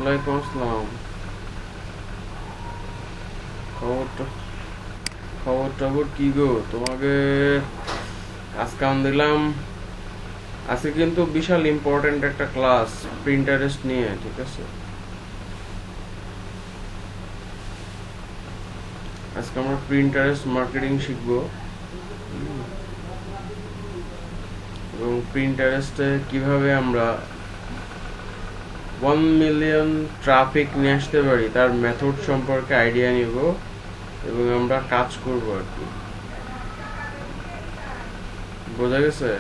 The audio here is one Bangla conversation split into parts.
ওয়ালাইকুম আসসালাম। খবরটা খবর টবর কি গো তোমাকে? কাজ কাম দিলাম। আজকে কিন্তু বিশাল ইম্পর্টেন্ট একটা ক্লাস, প্রিন্টারেস্ট নিয়ে, ঠিক আছে? আজকে আমরা প্রিন্টারেস্ট মার্কেটিং শিখবো এবং প্রিন্টারেস্টে কিভাবে আমরা 1 মিলিয়ন ট্রাফিক নিয়ে আসতে পারি তার মেথড সম্পর্কে আইডিয়া নিব এবং আমরা কাজ করব আর কি। বোঝা গেছে?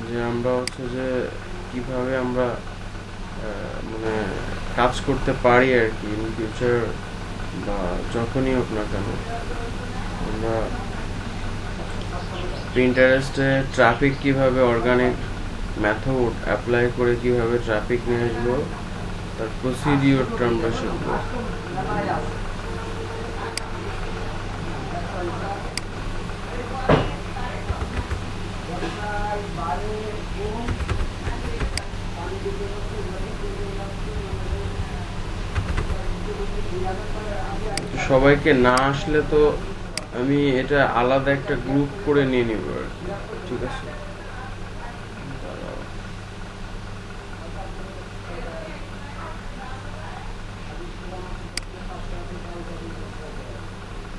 যে আমরা হচ্ছে যে কিভাবে আমরা মানে কাজ করতে পারি আর কি ইন ফিউচার বা যখনই হোক না কেন। আমরা প্রিন্টারেস্টে ট্রাফিক কিভাবে অর্গানিক মেথড অ্যাপ্লাই করে কিভাবে ট্রাফিক নিয়ে আসবো তার প্রসিডিওরটা আমরা শিখবো। সবাইকে না আসলে তো আমি এটা আলাদা একটা গ্রুপ করে নিয়ে নিব আর কি, ঠিক আছে?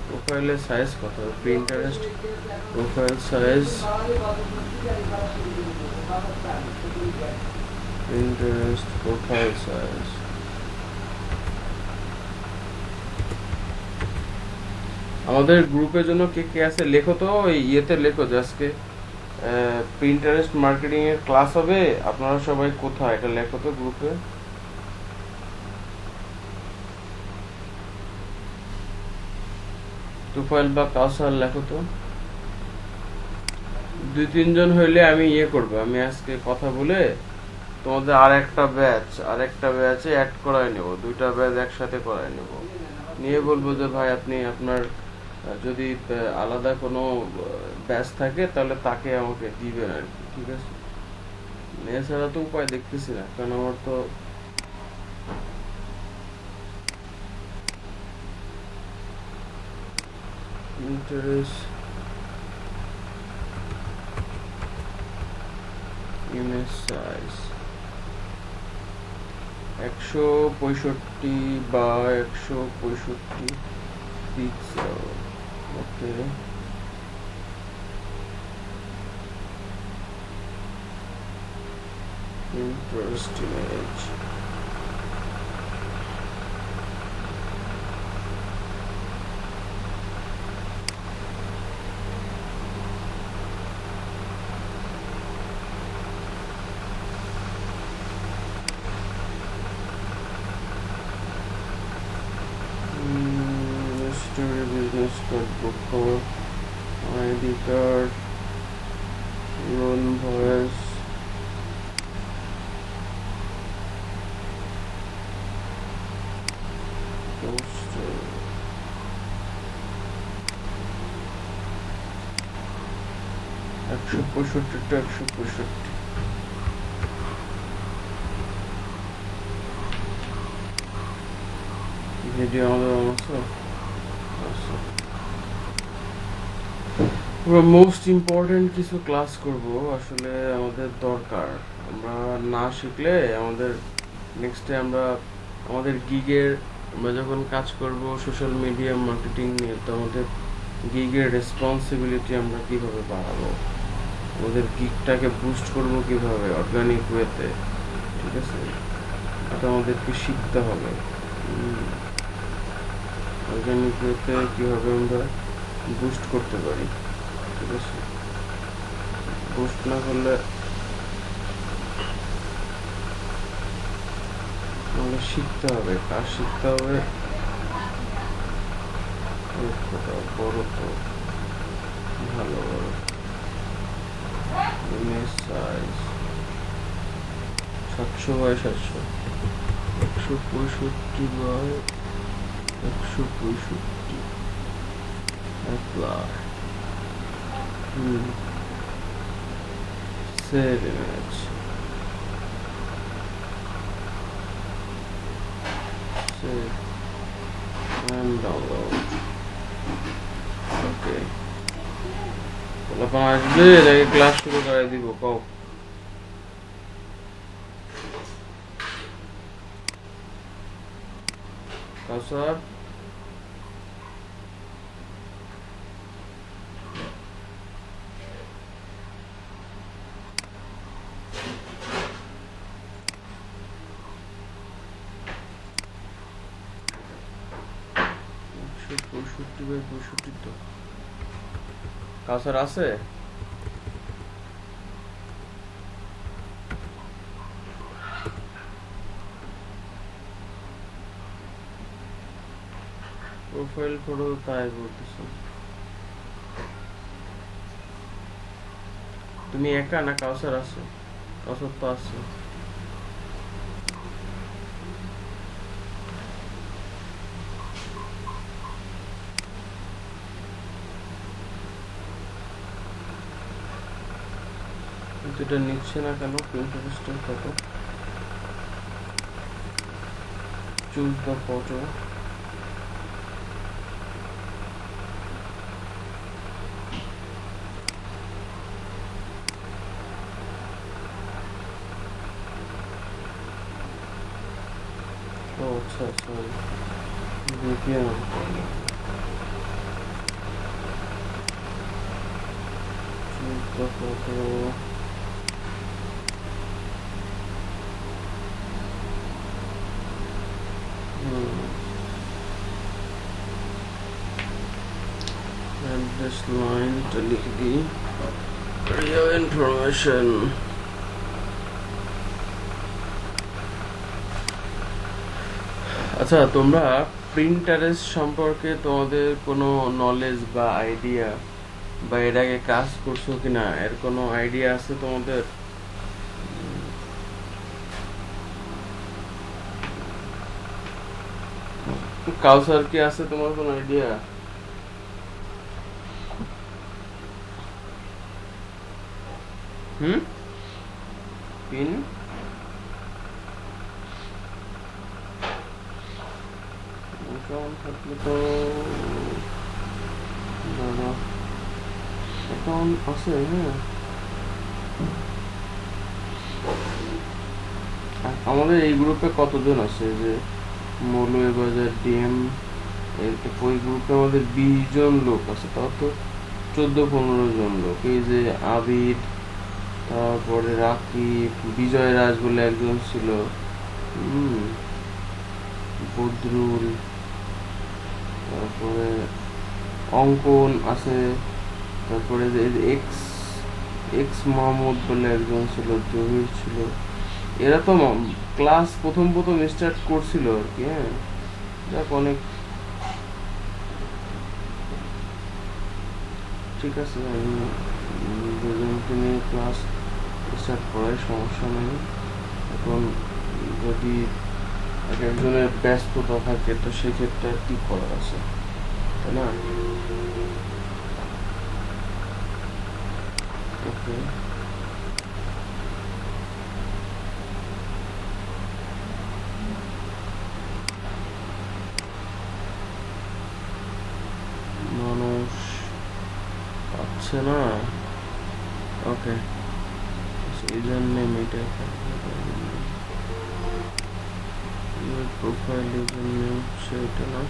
প্রোফাইলের সাইজ কত? Pinterest profile size, Pinterest profile size. আমাদের গ্রুপের জন্য কে কে আছে লেখো তো, ওই ইয়েতে লেখো যে আজকে প্রিন্টারেস্ট মার্কেটিং এর ক্লাস হবে, আপনারা সবাই কোথায় এটা লেখো তো গ্রুপে। তুফাইল বা কাউসার লেখো তো। 2-3 জন হইলে আমি ইয়ে করবো, আমি আজকে কথা বলে তোমাদের আরেকটা ব্যাচে অ্যাড করাই নেব, 2টা ব্যাচ একসাথে করাই নেব, নিয়ে বলবো যে ভাই আপনি আপনার যদি আলাদা কোনো ব্যাচ থাকে তাহলে তাকে আমাকে দিবেন আর কি, ঠিক আছে? এছাড়া তো উপায় দেখতেছি না, কারণ আমার তো Pinterest image size 165 by 165 pixel. Okay, Pinterest image. Business card, book cover, ID card, invoice, poster. 165টা 165। ভিডিও আমাদের অবস্থা মোস্ট ইম্পর্টেন্ট কিছু ক্লাস করব আসলে আমাদের দরকার। আমরা না শিখলে আমাদের নেক্সটে আমাদের গিগের আমরা যখন কাজ করব সোশ্যাল মিডিয়া মার্কেটিং নিয়ে, তো আমাদের গিগের রেসপন্সিবিলিটি আমরা কিভাবে বাড়াবো, আমাদের গিগটাকে বুস্ট করব কিভাবে অর্গানিক ওয়েতে, ঠিক আছে? এটা আমাদেরকে শিখতে হবে। অর্গানিক ওয়েতে কিভাবে আমরা বুস্ট করতে পারি, ঠিক আছে? বুস্ট না করলে আমাকে শিখতে হবে, কাজ শিখতে হবে। বড় তো ভালো, বড় image size 700 by 700, 165 by 165। apply. Save image. Save and download. Okay. Lapan asbe এটাকে ক্লাস শুরু করে দিব কও কাউসার পঁয়ষট্টি বাই পঁয়ষট্টি তো কাউসার আছে প্রোফাইল ফটো তাই বলতেছো তুমি একা না কাউসার আছে কাউসার তো আছে এটা নিচ্ছে না কেন প্রিন্টারেস্টের ফটো চুজ দ্য ফটো ও আচ্ছা সরি দেখিয়ে না choose the photo this line to लिख दी real information আচ্ছা তোমরা প্রিন্টারেস্ট সম্পর্কে তোমাদের কোনো নলেজ বা আইডিয়া বা এর আগে কাজ করছো কিনা এর কোনো আইডিয়া আছে তোমাদের কাউসার কি আছে তোমার কোনো আইডিয়া পিন থাকলে তো দাদা অ্যাকাউন্ট আছে হ্যাঁ আমাদের এই গ্রুপে কতজন আছে যে মৌলভীবাজার ডিএম ওই গ্রুপে আমাদের 20 জন লোক আছে তাও তো 14-15 জন লোক এই যে আবিদ তারপরে রাকিব বিজয় রাজ বলে একজন ছিল বদরুল তারপরে অঙ্কন আছে তারপরে এক্স এক্স মাহমুদ বলে একজন ছিল জহির ছিল এরা তো ক্লাস প্রথম স্টার্ট করছিল আর কি হ্যাঁ যাক অনেক ঠিক আছে আমি দুজনকে নিয়ে ক্লাস স্টার্ট করাই সমস্যা নেই এখন যদি একজনের ব্যস্ততা থাকে তো সেক্ষেত্রে কি করার আছে তাই না ওকে মানুষ পাচ্ছে না ওকে ইউজার নেম এটা প্রোফাইল ইউজার নেম হচ্ছে এটা না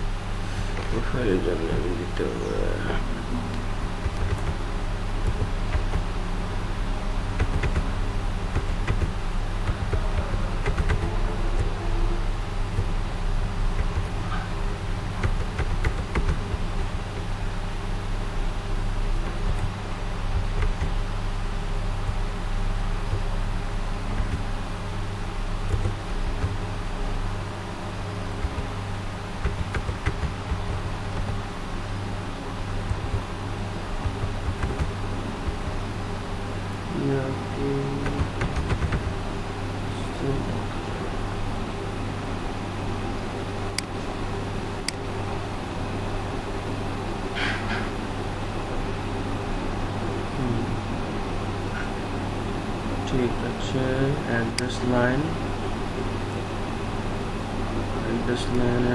প্রোফাইল ইউজার নেম দিতে হবে অ্যাড্রেস লাইনে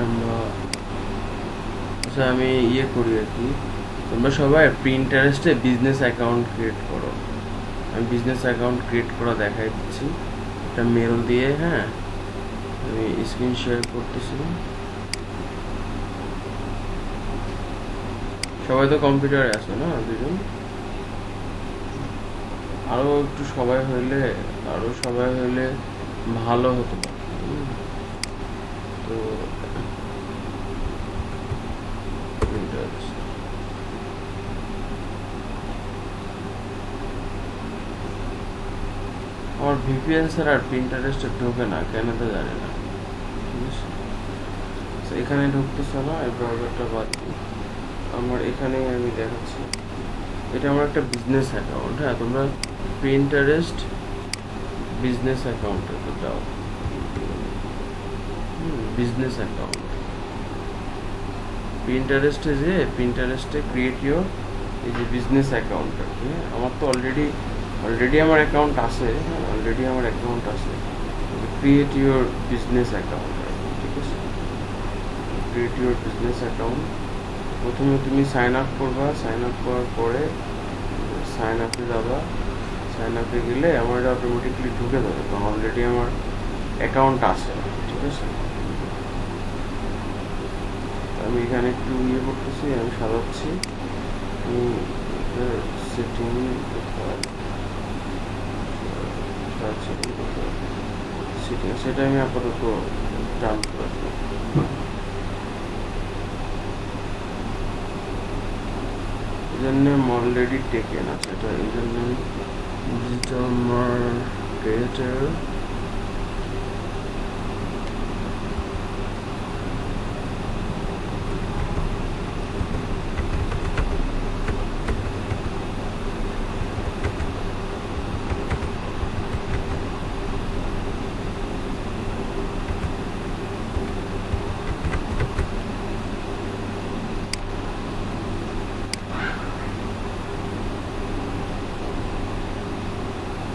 আমরা আচ্ছা আমি করি আর কি। তোমরা সবাই প্রিন্টারেস্টে বিজনেস অ্যাকাউন্ট ক্রিয়েট করো। আমি বিজনেস অ্যাকাউন্ট ক্রিয়েট করা দেখাই দিচ্ছি, একটা মেল দিয়ে। হ্যাঁ, আমি স্ক্রিন শেয়ার করতেছি। সবাই তো কম্পিউটারে আছে না দুজন? আরও একটু সবাই হইলে ভালো হতো। তো আমার ভিপিএন ছাড়া আর প্রিন্টারেস্টে ঢোকে না, কেন তো জানি না। ঠিক আছে, এখানে ঢুকতেছে না, এই ব্রাউজারটা বাদ দিই। আমার এখানেই আমি দেখাচ্ছি, এটা আমার একটা বিজনেস অ্যাকাউন্ট। হ্যাঁ, তোমরা প্রিন্টারেস্ট বিজনেস অ্যাকাউন্টে যাও। বিজনেস অ্যাকাউন্ট প্রিন্টারেস্টে ক্রিয়েট ইউর এই যে বিজনেস অ্যাকাউন্ট আর কি। আমার তো অলরেডি আমার অ্যাকাউন্ট আছে। Create your business account. ঠিক আছে, ক্রিয়েট ইউর বিজনেস অ্যাকাউন্ট। প্রথমে তুমি সাইন আপ করবা, সাইন আপ করার পরে সাইন আপে যাবা। সাইন আপে গেলে আমার এটা অটোমেটিকলি ঢুকে যাবে, কারণ অলরেডি আমার অ্যাকাউন্ট আছে। ঠিক আছে, আমি এখানে একটু করতেছি, আমি সাজাচ্ছি। সেটিং সেটা আমি আপাতত ডান করে দেবো। এই জন্য অলরেডি টেকেন আছে এটা, এই জন্য ডিজিটাল মার্কেটার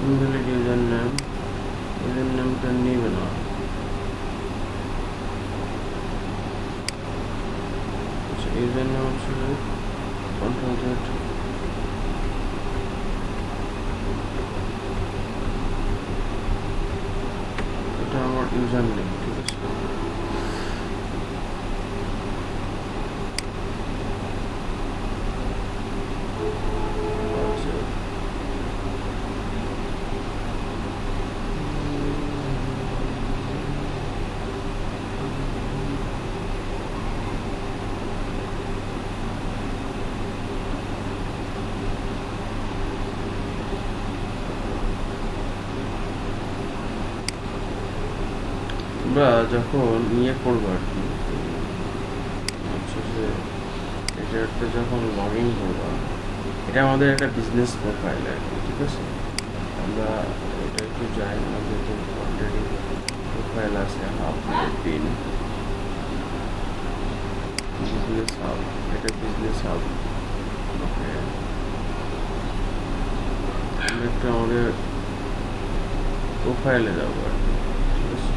ইনভ্যালিড ইউজার নেমটা নিবে না। আচ্ছা, ইউজার নেম হচ্ছে কন্ট্রোল জেড। এটা আমার ইউজার নেম। ঠিক আছে, তোমরা যখন করবো আর কি, হচ্ছে যে এটাতে যখন লগ ইন করবা, এটা আমাদের একটা বিজনেস প্রোফাইল আর কি। ঠিক আছে, আমরা এটা একটু যাই, আমাদের যে অলরেডি প্রোফাইল আছে হাব পিন বিজনেস হাব, এটা বিজনেস হাব। ওকে, আমরা একটু আমাদের প্রোফাইলে যাবো আর কি। ঠিক আছে,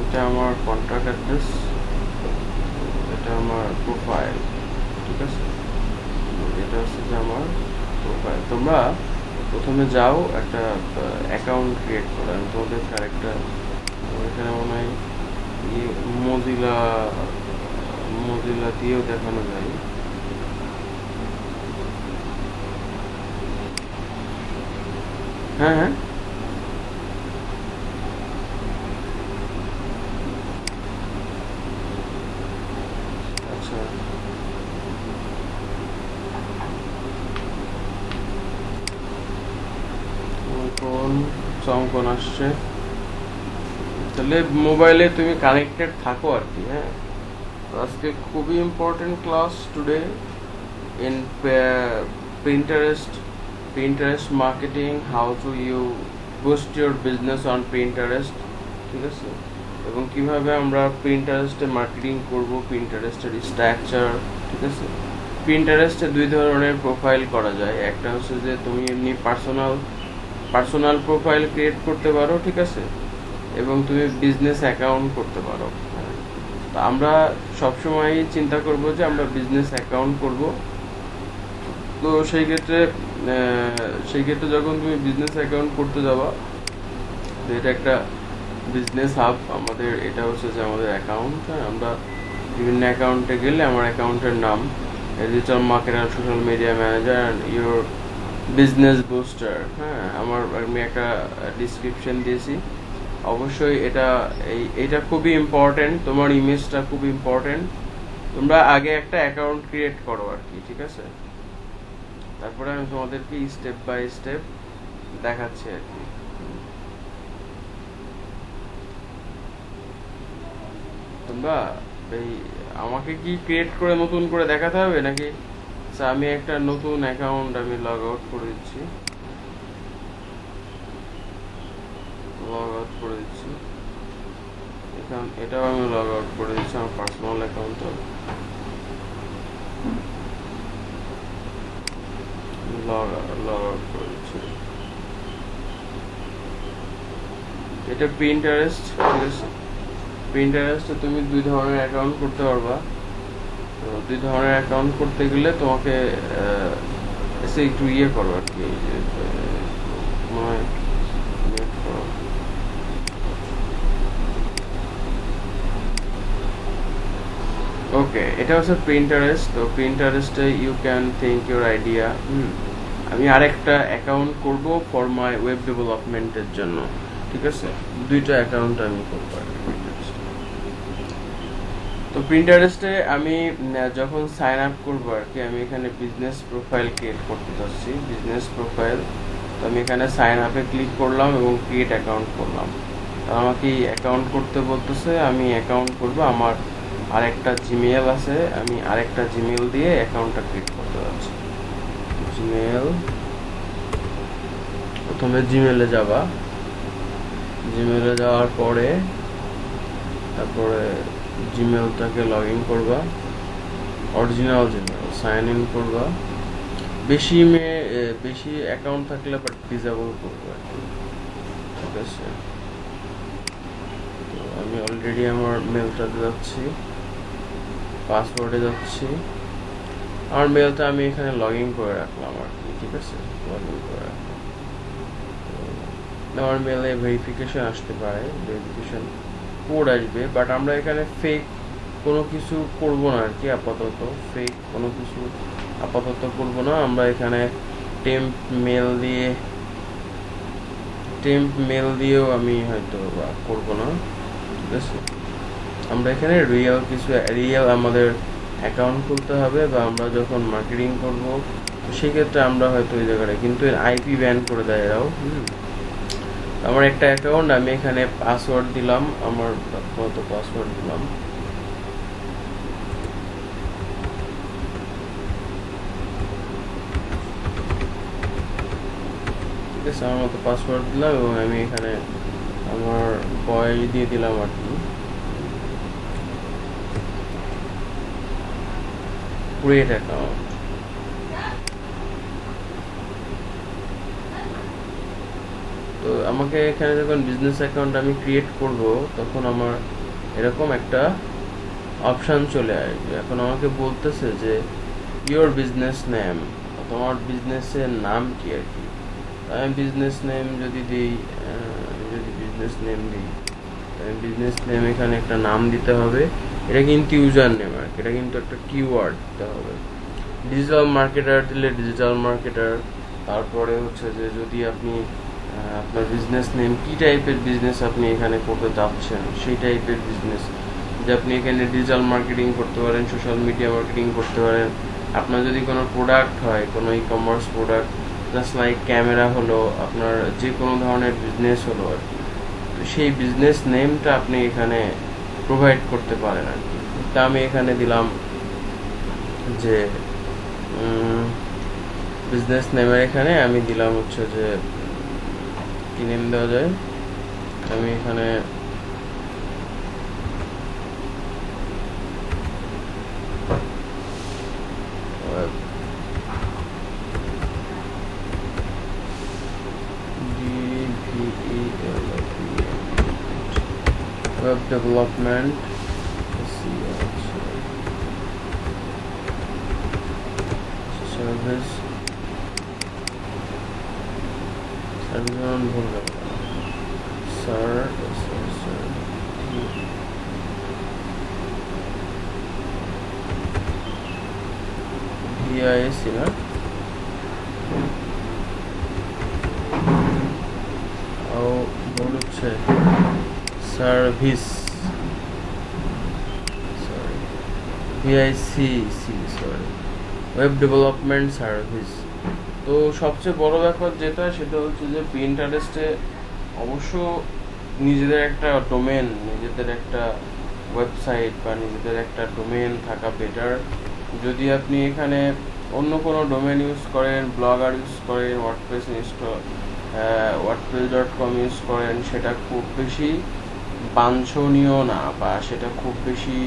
এটা আমার কন্ট্যাক্ট অ্যাড্রেস, এটা আমার প্রোফাইল। ঠিক আছে, এটা হচ্ছে যে আমার প্রোফাইল। তোমরা প্রথমে যাও, একটা অ্যাকাউন্ট ক্রিয়েট করো। আমি তোমাদের আরেকটা এখানে মনে হয় মজিলা দিয়েও দেখানো যায়। হ্যাঁ হ্যাঁ, আচ্ছা, অঙ্কন আসছে। তাহলে মোবাইলে তুমি কানেক্টেড থাকো আর কি। হ্যাঁ, আজকে খুবই important class today in Pinterest marketing, how to you boost your business on Pinterest. ঠিক আছে, এবং কিভাবে আমরা প্রিন্টারেস্টে মার্কেটিং করব, প্রিন্টারেস্টের স্ট্রাকচার। ঠিক আছে, পিন্টারেস্টে দুই ধরনের প্রোফাইল করা যায়। একটা হচ্ছে যে তুমি এমনি পার্সোনাল প্রোফাইল ক্রিয়েট করতে পারো, ঠিক আছে, এবং তুমি বিজনেস অ্যাকাউন্ট করতে পারো। তো আমরা সবসময় চিন্তা করব যে আমরা বিজনেস অ্যাকাউন্ট করব। তো সেই ক্ষেত্রে যখন তুমি বিজনেস অ্যাকাউন্ট করতে যাবা, তো এটা একটা বিজনেস হাব আমাদের, এটা হচ্ছে যে আমাদের অ্যাকাউন্ট। আমরা বিভিন্ন অ্যাকাউন্টে গেলে আমার অ্যাকাউন্টের নাম digital marketer, social media manager and your business booster. হ্যাঁ, আমি একটা ডিসক্রিপশন দিয়েছি। অবশ্যই এইটা খুবই ইম্পর্টেন্ট, তোমার ইমেজটা খুব ইম্পর্টেন্ট। তোমরা আগে একটা অ্যাকাউন্ট ক্রিয়েট করো আর কি, ঠিক আছে, তারপরে আমি তোমাদেরকে স্টেপ বাই স্টেপ দেখাচ্ছি আর কি। তোমরা আমাকে কি ক্রিয়েট করে নতুন করে দেখাতে হবে নাকি? আচ্ছা, আমি একটা নতুন অ্যাকাউন্ট আমি লগ আউট করে দিচ্ছি, এটাও আমি লগ আউট করে দিচ্ছি, আমার পার্সোনাল অ্যাকাউন্টটা লগ আউট করে দিচ্ছি। এটা পিন্টারেস্ট, ঠিক আছে। পিন্টারেস্টে তুমি দুই ধরনের অ্যাকাউন্ট করতে পারবা। তো দুই ধরনের অ্যাকাউন্ট করতে গেলে তোমাকে এসে একটু করো আর কি, ওকে, এটা হচ্ছে প্রিন্টারেস্ট। তো প্রিন্টারেস্টে you can think your idea. আমি আরেকটা অ্যাকাউন্ট করব ফর মাই ওয়েব ডেভেলপমেন্টের জন্য, ঠিক আছে। দুইটা অ্যাকাউন্ট আমি করবো আর কি। তো প্রিন্টারেস্টে আমি যখন সাইন আপ করবো আর কি, আমি এখানে বিজনেস প্রোফাইল ক্রিয়েট করতে চাচ্ছি, বিজনেস প্রোফাইল। তো আমি এখানে সাইন আপে ক্লিক করলাম এবং ক্রিয়েট অ্যাকাউন্ট করলাম। আমাকে অ্যাকাউন্ট করতে বলতেছে, আমি অ্যাকাউন্ট করব। আমার আরেকটা জিমেল আছে, আমি আরেকটা জিমেল দিয়ে অ্যাকাউন্টটা ক্রিয়েট করতে যাচ্ছি। জিমেল, প্রথমে জিমেলে যাবা, জিমেলে যাওয়ার পরে তারপরে জিমেলটাকে লগ ইন করবা, অরিজিনাল জিমেল সাইন ইন করবা। বেশি অ্যাকাউন্ট থাকলে বাট ডিসেবল করবো আর কি, ঠিক আছে। তো আমি অলরেডি আমার মেলটাতে যাচ্ছি, পাসওয়ার্ডে যাচ্ছি। আমার মেলটা আমি এখানে লগ ইন করে রাখলাম আর কি, ঠিক আছে, লগ ইন করে রাখলাম। আমার মেলে ভেরিফিকেশন আসতে পারে, ভেরিফিকেশন কোড আসবে, বাট আমরা এখানে ফেক কোনো কিছু করব না আর কি। আপাতত ফেক কোনো কিছু আপাতত করব না। আমরা এখানে টেম্প মেল দিয়েও আমি হয়তো করব না, ঠিক আছে। আমরা এখানে রিয়েল আমাদের অ্যাকাউন্ট খুলতে হবে, বা আমরা যখন মার্কেটিং করব সেক্ষেত্রে আমরা হয়তো ওই জায়গাটা, কিন্তু আইপি ব্যান করে দেয় এরাও। আমার একটা অ্যাকাউন্ট, আমি এখানে পাসওয়ার্ড দিলাম, আমার পাসওয়ার্ড দিলাম। ঠিক আছে, আমার মতো পাসওয়ার্ড দিলাম এবং আমি এখানে আমার বয় দিয়ে দিলাম আর কি, ক্রিয়েট অ্যাকাউন্ট। তো আমাকে এখানে যখন বিজনেস অ্যাকাউন্ট আমি ক্রিয়েট করব, তখন আমার এরকম একটা অপশান চলে আসবে। এখন আমাকে বলতেছে যে ইওর বিজনেস নেম, তোমার বিজনেসের নাম কি আর কি। আমি বিজনেস নেম যদি দিই, বিজনেস নেম এখানে একটা নাম দিতে হবে। এটা কিন্তু ইউজার নেম আর কি, এটা কিন্তু একটা কিওয়ার্ড দিতে হবে। ডিজিটাল মার্কেটার দিলে ডিজিটাল মার্কেটার। তারপরে হচ্ছে যে যদি আপনি আপনার বিজনেস নেম, কী টাইপের বিজনেস আপনি এখানে করতে চাচ্ছেন, সেই টাইপের বিজনেস। যে আপনি এখানে ডিজিটাল মার্কেটিং করতে পারেন, সোশ্যাল মিডিয়া মার্কেটিং করতে পারেন। আপনার যদি কোনো প্রোডাক্ট হয়, কোনো e commerce product, just like camera হলো, আপনার যে কোনো ধরনের বিজনেস হলো আর কি, তো সেই বিজনেস নেমটা আপনি এখানে প্রোভাইড করতে পারেন আর কি। তা আমি এখানে দিলাম যে বিজনেস নেমের এখানে আমি দিলাম হচ্ছে যে কি নেম দেওয়া যায়। আমি এখানে web development service sir VIC না ভুল হচ্ছে service sorry sorry web development service. তো সবচেয়ে বড় ব্যাপার যেটা সেটা হচ্ছে যে পিন্টারেস্টে অবশ্য নিজেদের একটা ডোমেন, নিজেদের একটা ওয়েবসাইট বা নিজেদের একটা ডোমেন থাকা বেটার। যদি আপনি এখানে অন্য কোনো ডোমেন ইউজ করেন, ব্লগার ইউজ করেন, wordpress.com ইউজ করেন, সেটা খুব বেশি বাঞ্ছনীয় না বা সেটা খুব বেশি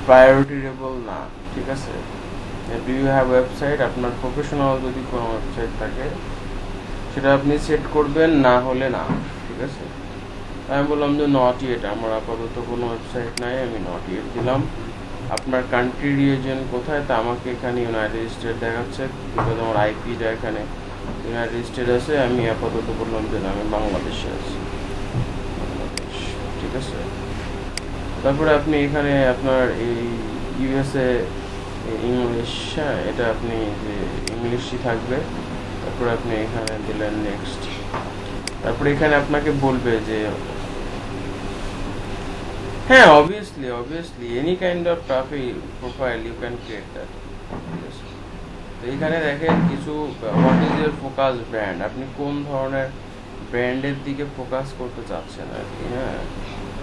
প্রায়োরিটেবল না, ঠিক আছে। ডু ইউ হ্যাভ ওয়েবসাইট, আপনার প্রফেশনাল যদি কোনো ওয়েবসাইট থাকে সেটা আপনি সেট করবেন, না হলে না, ঠিক আছে। আমি বললাম যে নট ইয়েট, আমার আপাতত কোনো ওয়েবসাইট নাই, আমি নট ইয়েট দিলাম। আপনার কান্ট্রি রিজন কোথায়, তা আমাকে এখানে ইউনাইটেড স্টেট দেখাচ্ছে, বিকজ আমার আইপিটা এখানে ইউনাইটেড স্টেট আছে। আমি আপাতত বললাম যে আমি বাংলাদেশে আছি, ঠিক আছে। তারপরে আপনি এখানে আপনার এই ইউএসএ ইংলিশ, এটা আপনি যে ইংলিশই থাকবে। তারপরে আপনি এখানে দিলেন নেক্সট। তারপরে এখানে আপনাকে বলবে যে হ্যাঁ, obviously any kind of profile you can create that. তো এখানে দেখেন কিছু what is your focus brand, আপনি কোন ধরনের ব্র্যান্ডের দিকে ফোকাস করতে চাচ্ছেন আর কি। হ্যাঁ,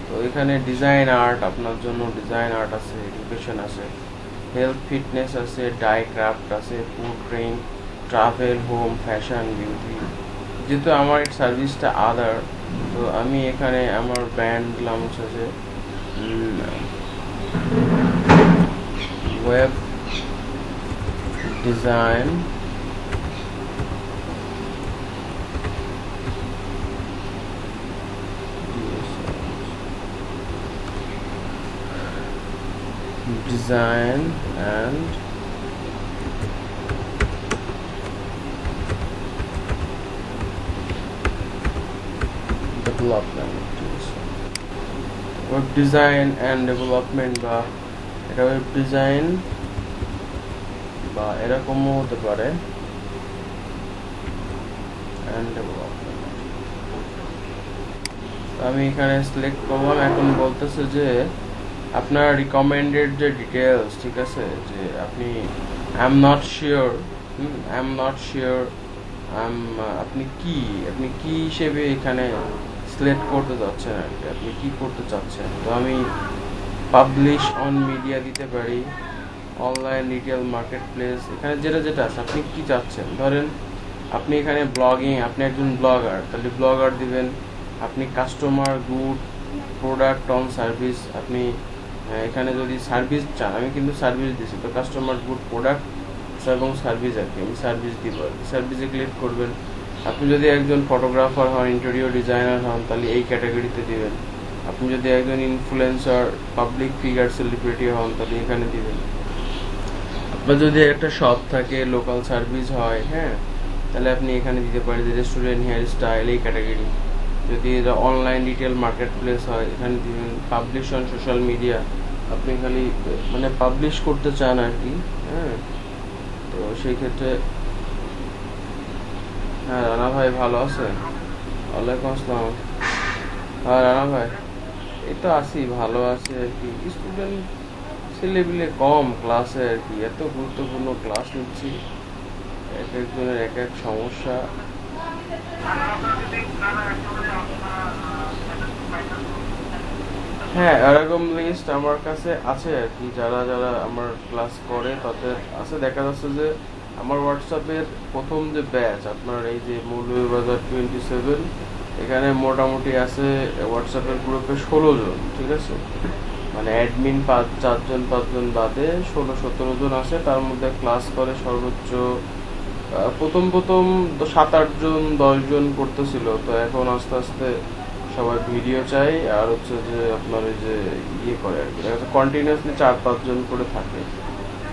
তো এখানে ডিজাইন আর্ট, আপনার জন্য ডিজাইন আর্ট আছে, এডুকেশন আছে, হেলথ ফিটনেস আছে, ডাই ক্রাফট আছে, food drink, travel, home, fashion, beauty. যেহেতু আমার সার্ভিসটা আদার, তো আমি এখানে আমার ব্র্যান্ড দিলাম হচ্ছে যে web design and development, web design and development, বা এটা ওয়েব ডিজাইন বা এরকমও হতে পারে অ্যান্ড ডেভেলপমেন্ট। আমি এখানে সিলেক্ট করলাম। এখন বলতেছে যে আপনার রিকমেন্ডেড যে ডিটেলস, ঠিক আছে, যে আপনি আই এম নট শিওর আপনি কি হিসেবে এখানে সিলেক্ট করতে যাচ্ছেন আর কি, আপনি কি করতে চাচ্ছেন। তো আমি পাবলিশ অন মিডিয়া দিতে পারি, অনলাইন রিটেল মার্কেট প্লেস, এখানে যেটা আছে আপনি কি চাচ্ছেন। ধরেন আপনি এখানে ব্লগিং, আপনি একজন ব্লগার, তাহলে ব্লগার দিবেন। আপনি customer good product on service, আপনি এখানে যদি সার্ভিস চান, আমি কিন্তু সার্ভিস দিচ্ছি, তো কাস্টমার গুড প্রোডাক্ট এবং সার্ভিস আর কি, আমি সার্ভিস দিব আর কি, সার্ভিসে ক্লিক করবেন। আপনি যদি একজন ফটোগ্রাফার হন, ইন্টেরিয়র ডিজাইনার হন, তাহলে এই ক্যাটাগরিতে দিবেন। আপনি যদি একজন ইনফ্লুয়েন্সার, পাবলিক ফিগার, সেলিব্রিটি হন, তাহলে এখানে দিবেন। আপনার যদি একটা শপ থাকে, লোকাল সার্ভিস হয়, হ্যাঁ, তাহলে আপনি এখানে দিতে পারেন যে রেস্টুরেন্ট, হেয়ার স্টাইল, এই ক্যাটাগরি। যদি এটা অনলাইন রিটেল মার্কেট প্লেস হয়, এখানে দিবেন পাবলিশ অন সোশ্যাল মিডিয়া, আপনি খালি মানে পাবলিশ করতে চান আর কি। হ্যাঁ, তো সেই ক্ষেত্রে হ্যাঁ, রানা ভাই ভালো আছেন? ওয়ালাইকুম আসসালাম। হ্যাঁ রানা ভাই, এই তো আছি, ভালো আছি আর কি। স্টুডেন্ট ছেলেপিলে কম ক্লাসে আর কি, এত গুরুত্বপূর্ণ ক্লাস নিচ্ছি, এক একজনের এক এক সমস্যা। হ্যাঁ, এরকম লিস্ট আমার কাছে আছে আর কি, যারা যারা আমার ক্লাস করে তাদের আছে। দেখা যাচ্ছে যে আমার হোয়াটসঅ্যাপের প্রথম যে ব্যাচ, আপনার এই যে মৌলভীবাজার 27, এখানে মোটামুটি আছে হোয়াটসঅ্যাপের গ্রুপে 16 জন, ঠিক আছে। মানে অ্যাডমিন 4জন বাদে 16-17 জন আছে। তার মধ্যে ক্লাস করে সর্বোচ্চ প্রথম 7-8 জন 10 জন করতেছিল, তো এখন আস্তে আস্তে সবাই ভিডিও চাই, আর হচ্ছে যে আপনার এই যে ইয়ে করে আর কি, কন্টিনিউয়াসলি 4-5 জন করে থাকে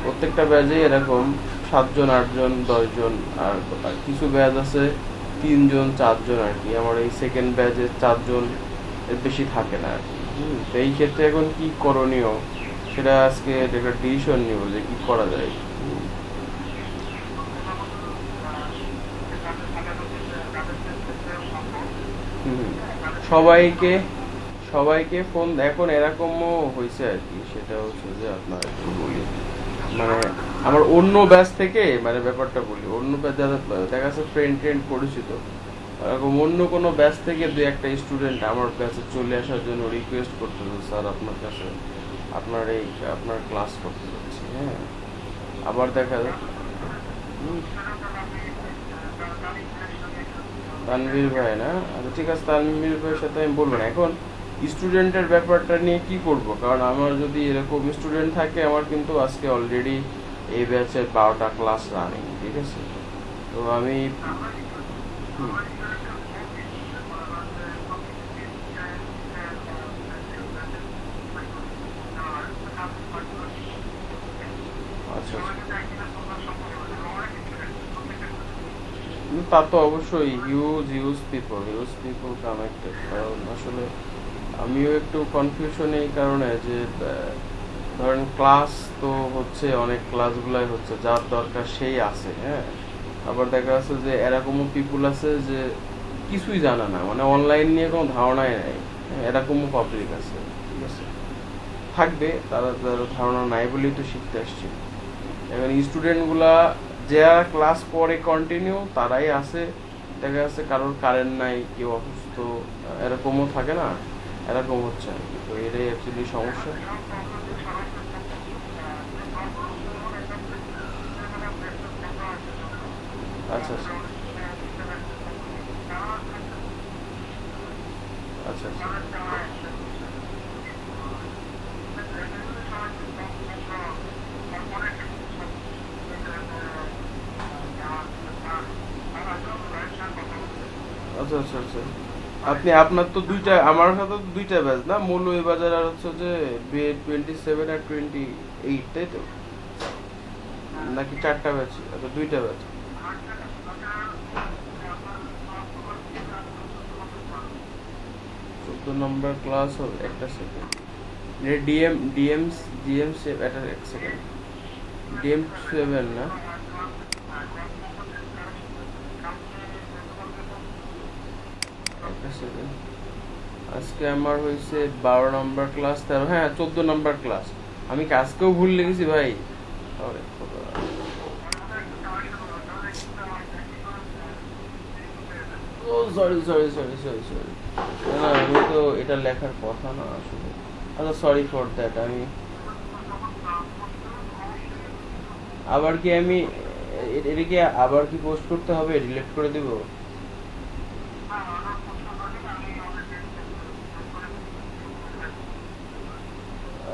প্রত্যেকটা ব্যাচে, এরকম 7 জন 8 জন 10 জন। আর আর কিছু ব্যাচ আছে 3 জন 4 জন আর কি। আমার এই সেকেন্ড ব্যাচে 4 জন এর বেশি থাকে না আর কি। তো এই ক্ষেত্রে এখন কি করণীয় সেটা আজকে একটা ডিসিশন নিব যে কি করা যায়। হুম। সবাইকে সবাইকে ফোন এখন এরকমও হয়েছে আর কি, সেটা হচ্ছে যে আপনার একটু বলি, মানে আমার অন্য ব্যাচ থেকে, মানে ব্যাপারটা বলি, অন্য ব্যাচ যারা দেখা যাচ্ছে ফ্রেন্ড ট্রেন্ড পরিচিত, এরকম অন্য কোনো ব্যাচ থেকে দু একটা স্টুডেন্ট আমার ব্যাচে চলে আসার জন্য রিকোয়েস্ট করতেছে, স্যার আপনার কাছে আপনার এই আপনার ক্লাস করতে যাচ্ছি। হ্যাঁ, আবার দেখা যায় হুম, তানভীর ভাই না, আচ্ছা ঠিক আছে, তানভীর ভাইয়ের সাথে আমি বলবো না এখন স্টুডেন্টের ব্যাপারটা নিয়ে কি করব, কারণ আমার যদি এরকম স্টুডেন্ট থাকে, আমার কিন্তু আজকে অলরেডি এই ব্যাচের 12টা ক্লাস রানিং, ঠিক আছে। তো আমি হুম, আচ্ছা আচ্ছা। তা তো অবশ্যই হিউজ পিপল কানেক্টেড, কারণ আসলে আমিও একটু কনফিউশন এই কারণে যে ধরেন ক্লাস তো হচ্ছে, অনেক ক্লাসগুলাই হচ্ছে, যার দরকার সেই আছে। হ্যাঁ, আবার দেখা যাচ্ছে যে এরকমও পিপুল আছে যে কিছুই জানে না, মানে অনলাইন নিয়ে কোনো ধারণাই নাই। হ্যাঁ, এরকমও পাবলিক আছে, ঠিক আছে, থাকবে, তারা তার ধারণা নাই বলেই তো শিখতে আসছে। এখন স্টুডেন্টগুলা যারা ক্লাস করে কন্টিনিউ তারাই আছে, দেখা যাচ্ছে কারোর কারেন্ট নাই, কেউ অসুস্থ, এরকমও থাকে না, এরকম হচ্ছে আর কি। তো এটাই অ্যাকচুয়ালি সমস্যা। আচ্ছা আচ্ছা আচ্ছা আচ্ছা আচ্ছা আচ্ছা আচ্ছা। আপনি আপনার তো দুইটা, আমার সাথে তো দুইটা ব্যাচ না, মৌলভীবাজার আর হচ্ছে যে 27 আর 28, তাই তো? নাকি 4টা ব্যাচ? আচ্ছা, দুইটা ব্যাচ। 14 নম্বর ক্লাস হবে, একটা সেকেন্ড। ডিএম একটা এক সেকেন্ড, ডিএম 7 না? একটা সেকেন্ড। আজকে আমার হয়েছে 12 নম্বর ক্লাস, 13, হ্যাঁ 14 নম্বর ক্লাস। আমি কি আজকেও ভুল লিখেছি ভাই? আরে খোদা। ও sorry sorry sorry sorry sorry, না আমি তো এটা লেখার কথা না আসলে। আচ্ছা সরি ফর দ্যাট। আমি আবার কি আমি এটা কি আবার কি পোস্ট করতে হবে, ডিলিট করে দিব?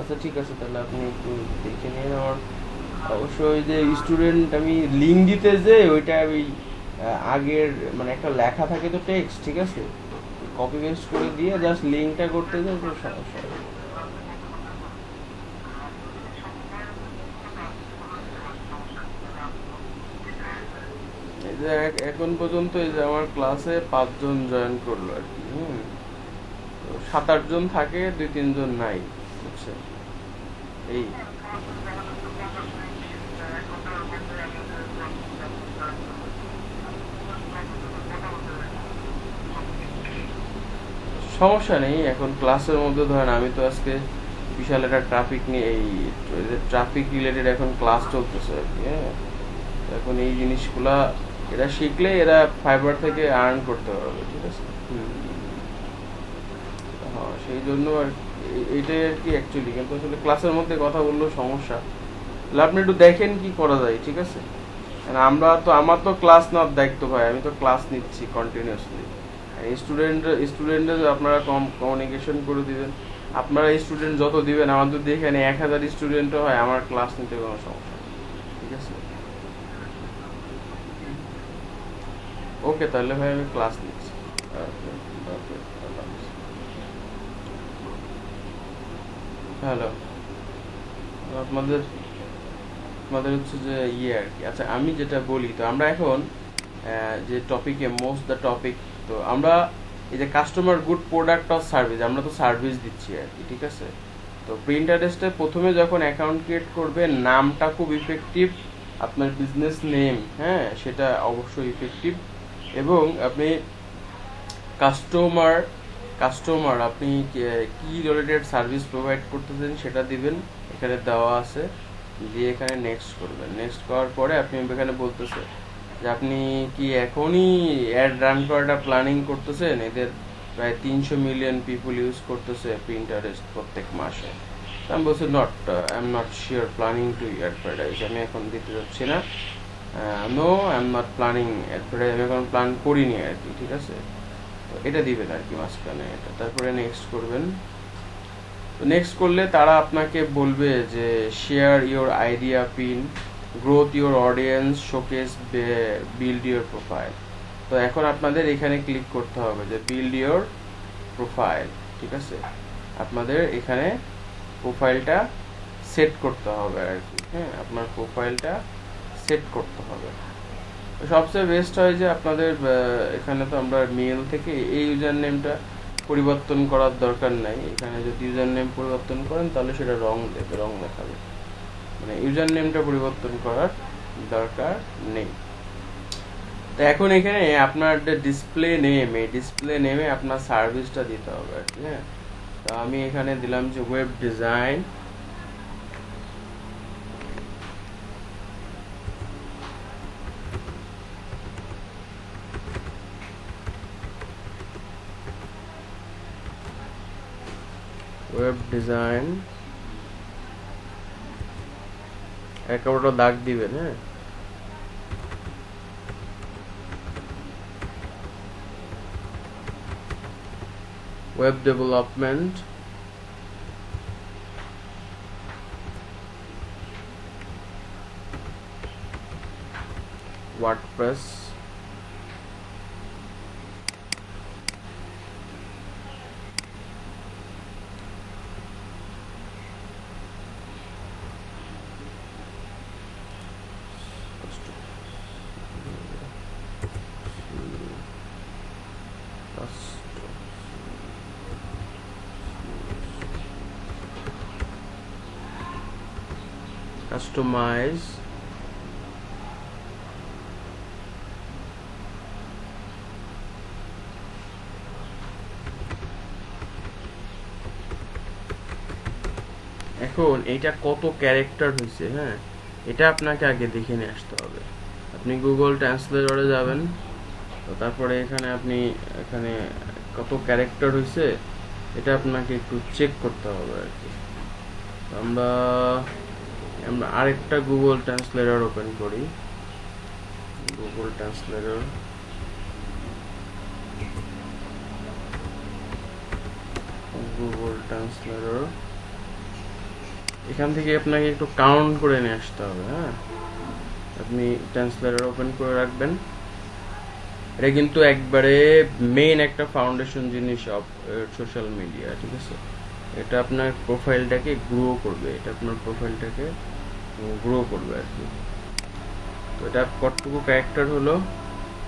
আচ্ছা ঠিক আছে, তাহলে আপনি একটু দেখে নিন আমার। অবশ্যই যে স্টুডেন্ট আমি লিঙ্ক দিতে যে ওইটা ওই আগের মানে একটা লেখা থাকে তো টেক্সট, ঠিক আছে, কপি পেস্ট করে দিয়ে জাস্ট লিঙ্কটা করতে যাই তো সমস্যা হবে। এই যে এখন পর্যন্ত এই যে আমার ক্লাসে 5 জন জয়েন করলো আর কি। হুম, তো 7-8 জন থাকে, 2-3 জন নাই, বুঝছেন, এই সমস্যা নেই। এখন ক্লাসের মধ্যে ধরেন আমি তো আজকে বিশাল একটা ট্রাফিক নিয়ে এই ট্রাফিক রিলেটেড এখন ক্লাস চলতেছে আর কি। হ্যাঁ, এখন এই জিনিসগুলা এরা শিখলে এরা ফাইবার থেকে আর্ন করতে পারবে, ঠিক আছে। হুম, হ্যাঁ সেই জন্য আর এইটাই আর কি অ্যাকচুয়ালি, কিন্তু আসলে ক্লাসের মধ্যে কথা বললেও সমস্যা। তাহলে আপনি একটু দেখেন কি করা যায়, ঠিক আছে। আমরা তো, আমার তো ক্লাস নেওয়ার দায়িত্ব ভাই, আমি তো ক্লাস নিচ্ছি কন্টিনিউয়াসলি। স্টুডেন্টের আপনারা কমিউনিকেশন করে দিবেন, আপনারা স্টুডেন্ট যত দিবেন, আমার যদি এখানে 1000 স্টুডেন্টও হয়, আমার ক্লাস নিতে কোনো সমস্যা নেই, ঠিক আছে। ওকে, তাহলে ভাই আমি ক্লাস নিচ্ছি। ওকে, ওকে, আল্লাহ হাফেজ। হ্যালো, আপনাদের আমাদের হচ্ছে যে আর কি। আচ্ছা, আমি যেটা বলি, তো আমরা এখন যে টপিকে মোস্ট দ্য টপিক, তো আমরা এই যে customer good product of service, আমরা তো সার্ভিস দিচ্ছি আর কি, ঠিক আছে। তো প্রিন্টারেস্টে প্রথমে যখন অ্যাকাউন্ট ক্রিয়েট করবে, নামটা খুব ইফেক্টিভ, আপনার বিজনেস নেম, হ্যাঁ, সেটা অবশ্যই ইফেক্টিভ। এবং আপনি কাস্টমার কাস্টমার আপনি কি রিলেটেড সার্ভিস প্রোভাইড করতেছেন সেটা দিবেন, এখানে দেওয়া আছে। দিয়ে এখানে নেক্সট করবেন। নেক্সট করার পরে আপনি এখানে বলতেছে যে আপনি কি এখনই অ্যাড রান করাটা প্ল্যানিং করতেছেন। এদের প্রায় 300 মিলিয়ন পিপুল ইউজ করতেছে প্রিন্টারেস্ট প্রত্যেক মাসে। তো আমি বলছি I am not sure planning to advertise, আমি এখন দিতে যাচ্ছি না। No, I am not planning advertise, আমি এখন প্ল্যান করিনি আর কি, ঠিক আছে। তো এটা দিবেন আর কি মাঝখানে এটা, তারপরে নেক্সট করবেন। তো নেক্সট করলে তারা আপনাকে বলবে যে share your idea, pin, growth your audience, showcase, build your profile. তো এখন আপনাদের এখানে ক্লিক করতে হবে যে বিল্ড ইওর প্রোফাইল, ঠিক আছে। আপনাদের এখানে প্রোফাইলটা সেট করতে হবে আর কি, হ্যাঁ, আপনার প্রোফাইলটা সেট করতে হবে। সবচেয়ে বেস্ট হয় যে আপনাদের এখানে তো আমরা মেল থেকে এই ইউজার নেমটা পরিবর্তন করার দরকার নাই। এখানে যদি ইউজার নেম পরিবর্তন করেন তাহলে সেটা রং দেখাবে, মানে ইউজার নেমটা পরিবর্তন করার দরকার নেই। তো এখন এখানে আপনার ডিসপ্লে নেম, এই ডিসপ্লে নেমে আপনার সার্ভিসটা দিতে হবে আর কি, হ্যাঁ। তো আমি এখানে দিলাম যে ওয়েব ডিজাইন, একেবারে দাগ দিবেন, হ্যাঁ। ওয়েব ডেভেলপমেন্ট, ওয়ার্ডপ্রেস, কাস্টমাইজ, এখন এটা কত ক্যারেক্টার হয়েছে, হ্যাঁ, এটা আপনাকে আগে দেখে নিয়ে আসতে হবে। আপনি গুগল ট্রান্সলেটরে যাবেন, তো তারপরে এখানে কত ক্যারেক্টার হয়েছে এটা আপনাকে একটু চেক করতে হবে আর কি। আমরা আরেকটা গুগল ট্রান্সলেটর ওপেন করি। গুগল ট্রান্সলেটর, এখান থেকে আপনাকে একটু কাউন্ট করে নিয়ে আসতে হবে, হ্যাঁ। আপনি ট্রান্সলেটর ওপেন করে রাখবেন। এটা কিন্তু একবারে মেইন একটা ফাউন্ডেশন জিনিস অফ সোশ্যাল মিডিয়া, ঠিক আছে। এটা আপনার প্রোফাইলটাকে গ্রো করবে, আর কি। তো এটা কতটুকু ক্যারেক্টার হলো,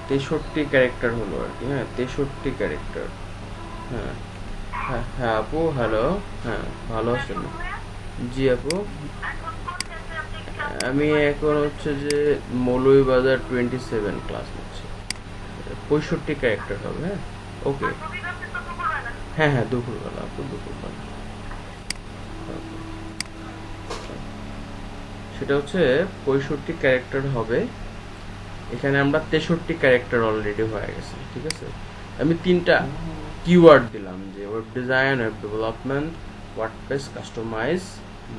63 ক্যারেক্টার হলো আর কি, হ্যাঁ, 63 ক্যারেক্টার। হ্যাঁ, হ্যাঁ, হ্যাঁ আপু, হ্যালো, হ্যাঁ, ভালো আছেন? জি আপু, আমি এখন হচ্ছে যে মৌলভীবাজার 27 ক্লাস নিচ্ছি। 65 ক্যারেক্টার হবে, হ্যাঁ। ওকে, হ্যাঁ হ্যাঁ, দুপুরবেলা আপু, দুপুরবেলা। সেটা হচ্ছে 65 ক্যারেক্টার হবে। এখানে আমরা 63 ক্যারেক্টার অলরেডি হয়ে গেছে, ঠিক আছে। আমি 3টা কিওয়ার্ড দিলাম যে web design, web development, WordPress, customize,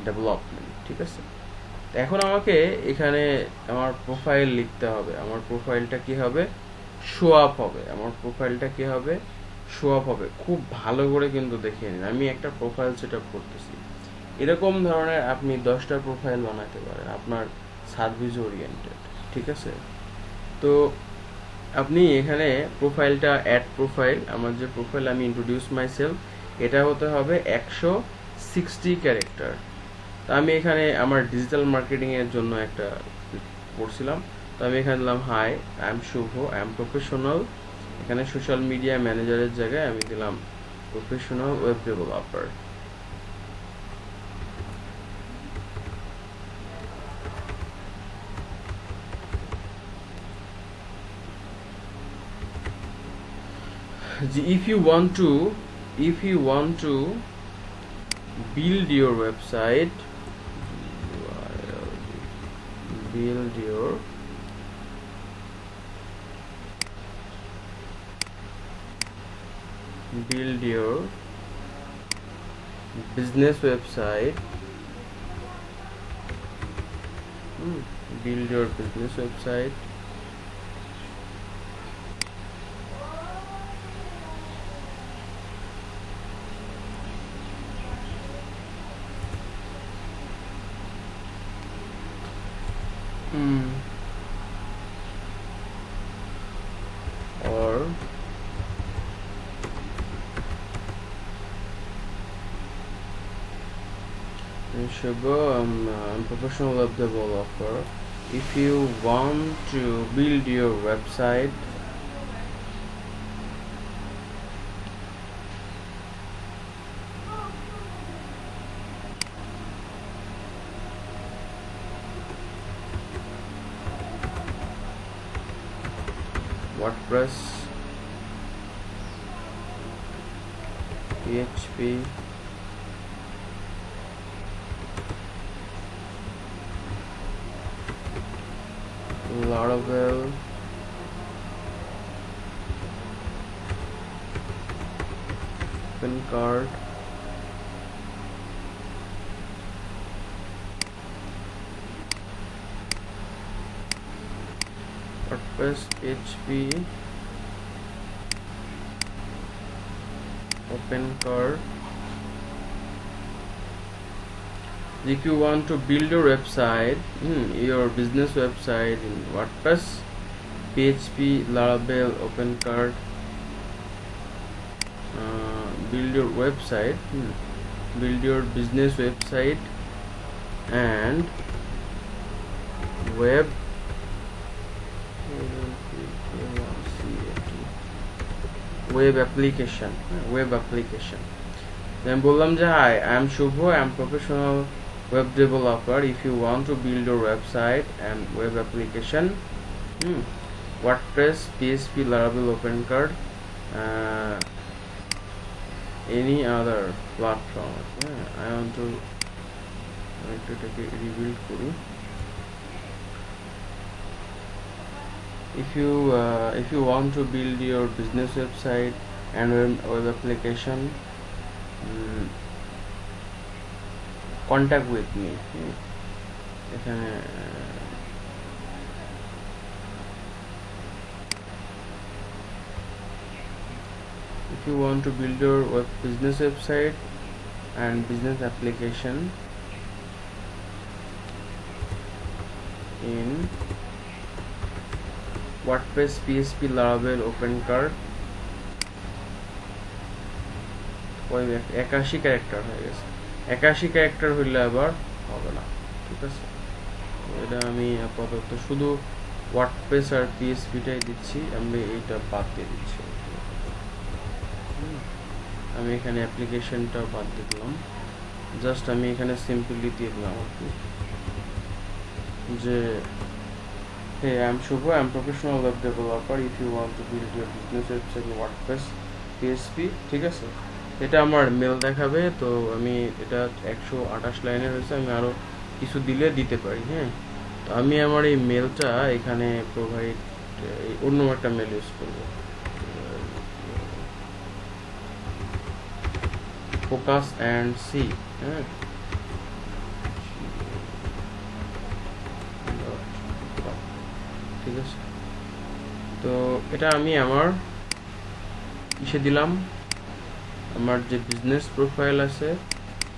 development, ঠিক আছে। এখন আমাকে এখানে আমার প্রোফাইল লিখতে হবে। আমার প্রোফাইলটা কি হবে, শো আপ হবে। খুব ভালো করে কিন্তু দেখে নিন। আমি একটা প্রোফাইল সেট আপ করতেছি। এরকম ধরনের আপনি 10টা প্রোফাইল বানাতে পারেন আপনার সার্ভিস ওরিয়েন্টেড, ঠিক আছে। তো আপনি এখানে প্রোফাইলটা অ্যাড প্রোফাইল, আমার যে প্রোফাইল আমি ইন্ট্রোডিউস মাই সেলফ, এটা হতে হবে 60 ক্যারেক্টার। তো আমি এখানে আমার ডিজিটাল মার্কেটিং এর জন্য একটা পড়ছিলাম, তো আমি এখানে দিলাম hi I am Shuvo, I am professional. এখানে সোশ্যাল মিডিয়া ম্যানেজারের জায়গায় আমি দিলাম professional web developer. if you want to build your website, build your business website, build your business website or Shubho, I'm professional web developer. If you want to build your website, WordPress, PHP, Laravel, OpenCart, WordPress, PHP, OpenCart. If you want to build your website, your business website in WordPress, PHP, Laravel, OpenCart, build your website, build your business website and web application. Then বললাম যে hi, I am Shubho, I am professional web developer. If you want to build your website and web application, WordPress, PHP, Laravel, OpenCart, any other platform. I want to take a rebuild করি. If you want to build your business website and web application, contact with me. এখানে if you want to build your business website and business application in WordPress, PHP, Laravel, OpenCart, 81 character হয়ে গেছে। 81 ক্যারেক্টার হইলে আবার হবে না, ঠিক আছে? এটা আমি আপাতত শুধু ওয়ার্ডপ্রেস আর পিএসপিটাই দিচ্ছি, আমি এইটা বাদ দিয়ে দিচ্ছি। আমি এখানে অ্যাপ্লিকেশনটাও বাদ দিলাম, জাস্ট আমি এখানে সিম্পলি দিয়ে দিলাম আর কি যে hey, I am Shubho, I am professional web developer. If you want to build your business website in WordPress, PHP, ঠিক আছে? এটা আমার মেল দেখাবে, তো আমি এটা 128 লাইনের হয়েছে, আমি আরো কিছু দিলে দিতে পারি। তো আমি আমার এই মেলটা এখানে প্রোভাইড অন্য একটা মেল ইউজ করব, ফোকাস অ্যান্ড সি। ঠিক আছে, তো এটা আমি আমার ইসে দিলাম, আমার যে বিজনেস প্রোফাইল আছে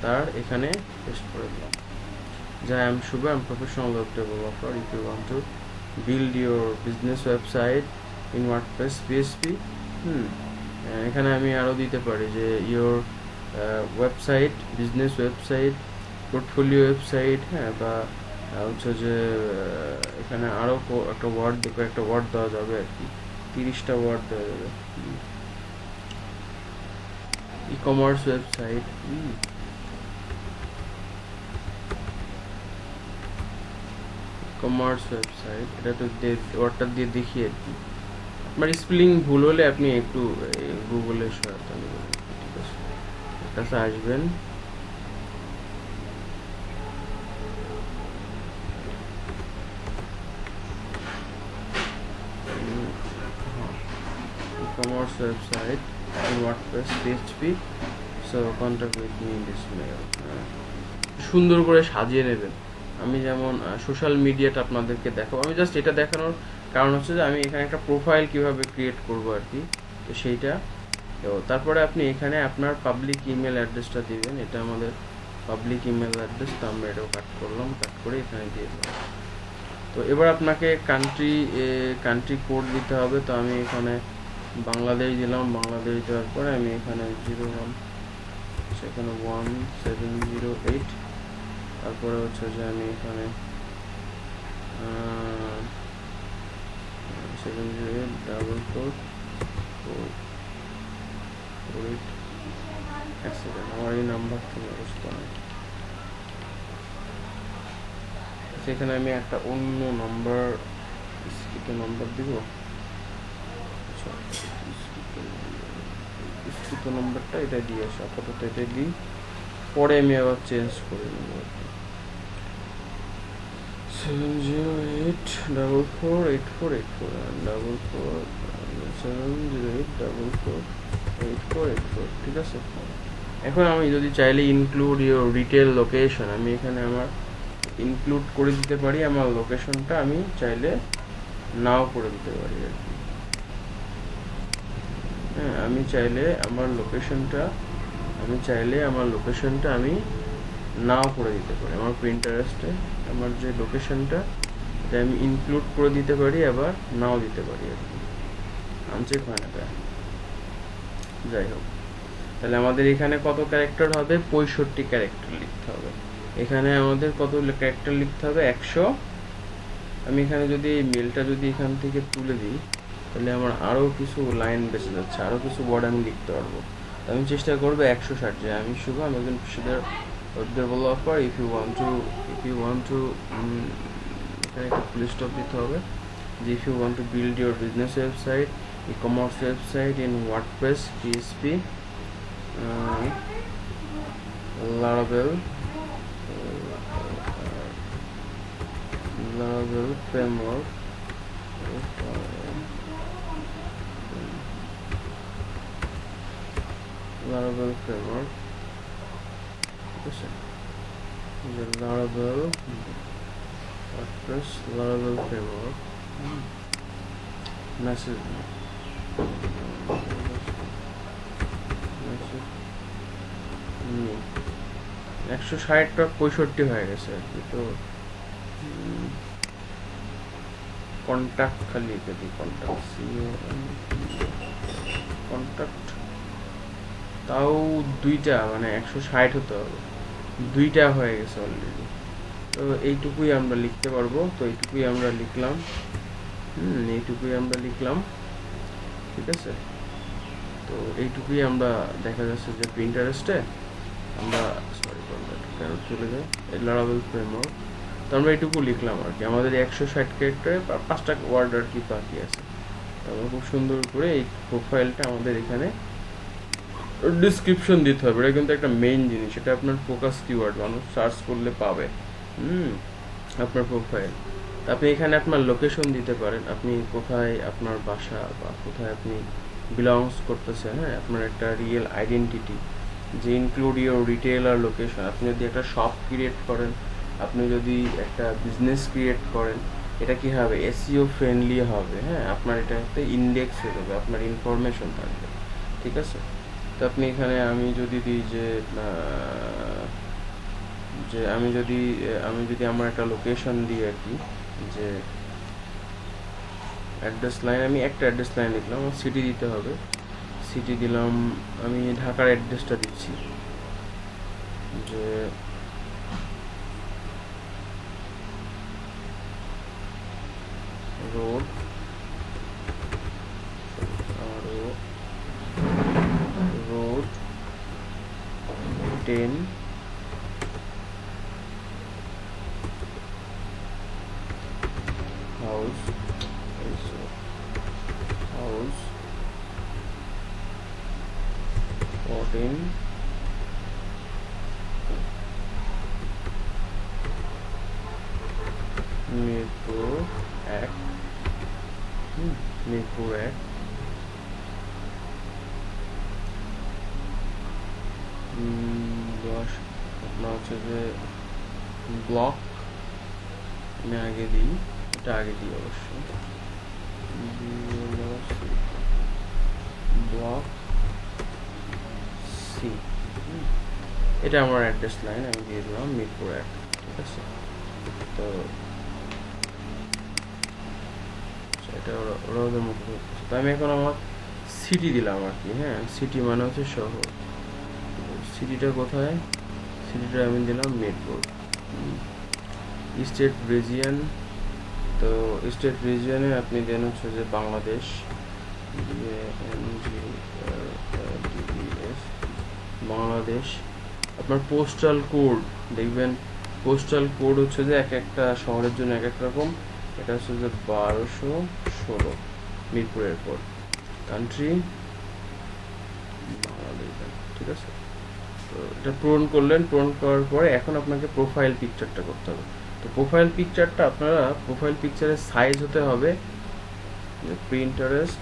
তার এখানে পেস্ট করে দিলাম যে I am Shuvo, I am professional web developer. If you want to build your business website in WordPress, PHP. এখানে আমি আরো দিতে পারি যে your website, business website, portfolio website, হ্যাঁ, বা হচ্ছে যে এখানে আরও একটা ওয়ার্ড দেখো, একটা ওয়ার্ড দেওয়া যাবে আর কি, 30টা ওয়ার্ড দেওয়া যাবে। E commerce website, commerce website, এটা তো ওয়ার্ডটা দিয়ে দেখি আর কি। আপনার স্পেলিং ভুল হলে আপনি একটু গুগলের সহায়তা নেবেন, ঠিক আছে? কাছে আসবেন, commerce website in WordPress PHP, so contact with me in this mail. সুন্দর করে সাজিয়ে নেবেন। আমি যেমন সোশ্যাল মিডিয়াটা আপনাদেরকে দেখাবো, আমি জাস্ট এটা দেখানোর কারণ হচ্ছে যে আমি এখানে একটা প্রোফাইল কিভাবে ক্রিয়েট করব আর কি, তো সেইটা। তো তারপরে আপনি এখানে আপনার পাবলিক ইমেল অ্যাড্রেসটা দিবেন, এটা আমাদের পাবলিক ইমেল অ্যাড্রেস, তো আমরা এটাও কাট করলাম, কাট করে এখানে দিয়ে দিলাম। তো এবার আপনাকে কান্ট্রি কোড দিতে হবে, তো আমি এখানে বাংলাদেশ দিলাম, বাংলাদেশ দেওয়ার পরে আমি এখানে 01, সেখানে 1708, তারপরে হচ্ছে যে আমি এখানে 7084448, এক সেকেন্ড, আমার এই নাম্বার থেকে বুঝতে হয়, সেখানে আমি একটা অন্য নাম্বার, স্কিপের নাম্বার দিব, স্কিপ নাম্বারটা এটা দিয়ে আসে, আপাতত এটাই দিই, পরে আমি আবার চেঞ্জ করে নেব আর কি। 708448484 ঠিক আছে। এখন আমি যদি চাইলে ইনক্লুড ইউর রিটেল লোকেশন, আমি এখানে আমার ইনক্লুড করে দিতে পারি, আমার লোকেশনটা আমি চাইলে নাও করে দিতে পারি আর কি। হ্যাঁ, আমি চাইলে আমার লোকেশনটা আমি নাও করে দিতে পারি, আমার প্রিন্টারেস্টে আমার যে লোকেশনটা এটা আমি ইনক্লুড করে দিতে পারি, আবার নাও দিতে পারি আর কি, আনচেক হয় না তাই। যাই হোক, তাহলে আমাদের এখানে কত ক্যারেক্টার হবে? 65 ক্যারেক্টার লিখতে হবে। এখানে আমাদের কত ক্যারেক্টার লিখতে হবে? 100। আমি এখানে যদি মেলটা যদি এখান থেকে তুলে দিই, তাহলে আমার আরও কিছু লাইন বেঁচে যাচ্ছে, আরও কিছু ওয়ার্ড আমি লিখতে পারবো। আমি চেষ্টা করবো 160, যে আমি শুভ, আমি একজন পেশাদার web developer. If you want to এখানে একটা ফুল স্টপ দিতে হবে, যে if you want to build your business website, e-commerce website in WordPress PHP, Laravel framework, Laravel framework, ঠিক আছে, Laravel WordPress Laravel framework, message 160টা 65 হয়ে গেছে আর কি। তো কন্ট্যাক্ট খালি লিখে দিই, কন্ট্যাক্ট, তাও দুইটা, মানে 160 হতে হবে, দুইটা হয়ে গেছে অলরেডি। তো এইটুকুই আমরা লিখতে পারবো, তো এইটুকুই আমরা লিখলাম, ঠিক আছে। তো এইটুকুই আমরা, দেখা যাচ্ছে যে প্রিন্টারেস্টে আমরা, কেন চলে যায় এই লারাভেল ফ্রেমওয়ার্ক, তো আমরা এইটুকু লিখলাম আর কি। আমাদের 160 ক্যারেক্টারে 5টা ওয়ার্ড আর কি বাকি আছে। তো আমরা খুব সুন্দর করে এই প্রোফাইলটা আমাদের এখানে ডিসক্রিপশন দিতে হবে, এটা কিন্তু একটা মেইন জিনিস, এটা আপনার ফোকাস কিওয়ার্ড, মানুষ সার্চ করলে পাবে আপনার প্রোফাইল। আপনি এখানে আপনার লোকেশন দিতে পারেন, আপনি কোথায় আপনার বাসা বা কোথায় আপনি বিলংস করতেছেন, হ্যাঁ, আপনার একটা রিয়েল আইডেন্টিটি, যে ইনক্লুড ইউর রিটেল আর লোকেশন। আপনি যদি একটা শপ ক্রিয়েট করেন, আপনি যদি একটা বিজনেস ক্রিয়েট করেন, এটা কি হবে? SEO ফ্রেন্ডলি হবে, হ্যাঁ, আপনার এটা একটা ইন্ডেক্স হয়ে যাবে, আপনার ইনফরমেশন থাকবে, ঠিক আছে। তো আপনি এখানে আমি যদি দিই যে আমি যদি আমার একটা লোকেশন দিই আর কি, যে অ্যাড্রেস লাইন, আমি একটা অ্যাড্রেস লাইন লিখলাম, আমার সিটি দিতে হবে, সিটি দিলাম, আমি ঢাকার অ্যাড্রেসটা দিচ্ছি, যে road road 10 house house 14 Mirpur 1 Mirpur 1 10 আপনার হচ্ছে যে ব্লক আমি আগে দিই, এটা আগে দিই অবশ্যই, ব্লক সি, এটা আমার অ্যাড্রেস লাইন, আমি দিয়ে দিলাম মিরপুর 1, ঠিক আছে। তো এটা ওরা ওদের মতো করতেছে। তো আমি এখন আমার সিটি দিলাম আর কি, হ্যাঁ, সিটি মানে হচ্ছে শহর। সিটিটা কোথায়? সিটিটা আমি দিলাম মিরপুর। স্টেট রিজিয়ন, তো স্টেট রিজিয়নে আপনি দেন হচ্ছে যে বাংলাদেশ, বাংলাদেশ। আপনার পোস্টাল কোড দেখবেন, পোস্টাল কোড হচ্ছে যে এক একটা শহরের জন্য এক এক রকম। এটা হচ্ছে যে 1216 মিরপুরের কোড। কান্ট্রি বাংলাদেশ, ঠিক আছে। তো এটা পূরণ করলেন, পূরণ করার পরে এখন আপনাকে প্রোফাইল পিকচারটা করতে হবে। তো প্রোফাইল পিকচারটা আপনারা, প্রোফাইল পিকচারের সাইজ হতে হবে প্রিন্টারেস্ট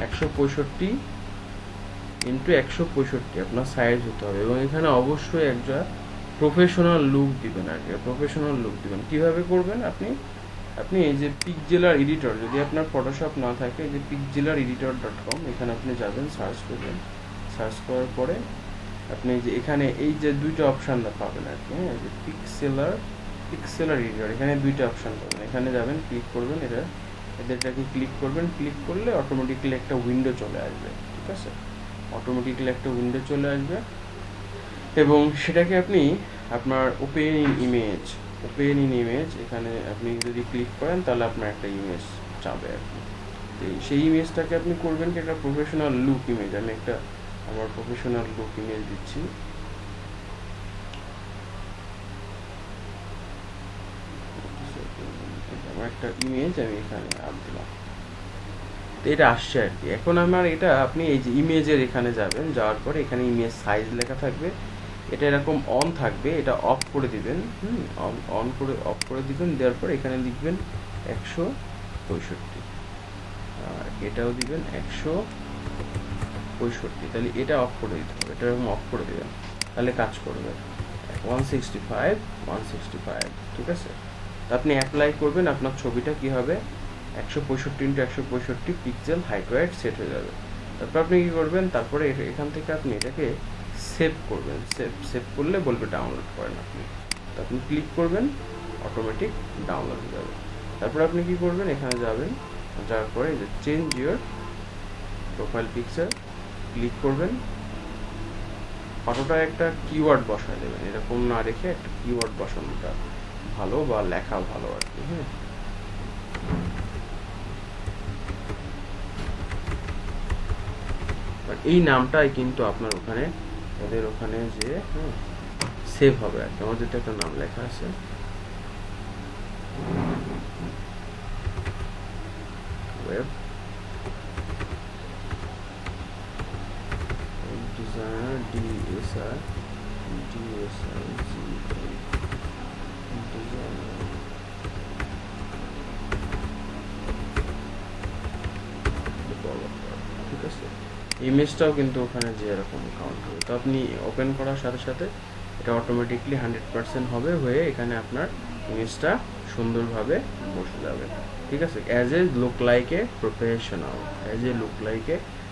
165 ইন্টু 165 আপনার সাইজ হতে হবে। এবং এখানে অবশ্যই একটা প্রফেশনাল লুক দিবেন আগে, প্রফেশনাল লুক দিবেন। কিভাবে করবেন? আপনি এই যে পিকজেলার এডিটর, যদি আপনার ফটোশপ না থাকে, এই যে pixelareditor.com, এখানে আপনি যাবেন, সার্চ করবেন। সার্চ করার পরে আপনি যে এখানে এই যে দুইটা অপশান পাবেন আর কি, হ্যাঁ, যে পিক্সেলার এডিটর, এখানে দুইটা অপশান পাবেন। এখানে যাবেন, ক্লিক করবেন, এদেরটাকে ক্লিক করবেন। ক্লিক করলে অটোমেটিক্যালি একটা উইন্ডো চলে আসবে, ঠিক আছে। অটোমেটিক্যালি একটা উইন্ডো চলে আসবে এবং সেটাকে আপনি আপনার ওপেন ইন ইমেজ এখানে আপনি যদি ক্লিক করেন তাহলে আপনার একটা ইমেজ যাবে আর কি। সেই ইমেজটাকে আপনি করবেন কি একটা প্রফেশনাল লুক ইমেজ। আমি একটা আমার প্রফেশনাল লুক ইমেজ দিচ্ছি। আমার একটা ইমেজ আমি এখানে আপ দিলাম, তো এটা আসছে আর কি। এখন আমার এটা, আপনি এই যে ইমেজের এখানে যাবেন, যাওয়ার পরে এখানে ইমেজ সাইজ লেখা থাকবে, এটা এরকম অন থাকবে, এটা অফ করে দিবেন। অন করে অফ করে দিবেন, দেওয়ার পর এখানে লিখবেন 165, আর এটাও দিবেন 165, তাহলে এটা অফ করে দিতে হবে, এটা এরকম অফ করে দিবেন, তাহলে কাজ করবে। 165, ঠিক আছে। তো আপনি অ্যাপ্লাই করবেন, আপনার ছবিটা কি হবে 165x165 pixel height wide set হয়ে যাবে। তারপর আপনি কি করবেন, তারপরে এখান থেকে আপনি এটাকে সেভ করবেন। সেভ করলে বলবে ডাউনলোড করেন আপনি, তো আপনি ক্লিক করবেন, অটোমেটিক ডাউনলোড হয়ে যাবে। তারপর আপনি কি করবেন, এখানে যাবেন, যাওয়ার পরে যে change your profile picture click করবেন। ফটোটা একটা কিওয়ার্ড বসায় দেবেন, এরকম না রেখে একটা কিওয়ার্ড বসানোটা ভালো, বা লেখা ভালো আর কি, হ্যাঁ। এই নামটাই কিন্তু আপনার ওখানে, ওদের ওখানে যে সেভ হবে আর কি। আমার যেটা একটা নাম লেখা আছে, ওয়েব ডিজাইনার, DSR ঠিক আছে। ইমেজটাও কিন্তু ওখানে যে এরকম কাউন্ট হবে। তো আপনি ওপেন করার সাথে সাথে এটা অটোমেটিকলি 100% হবে, হয়ে এখানে আপনার ইমেজটা সুন্দরভাবে বসে যাবে, ঠিক আছে। As a look like a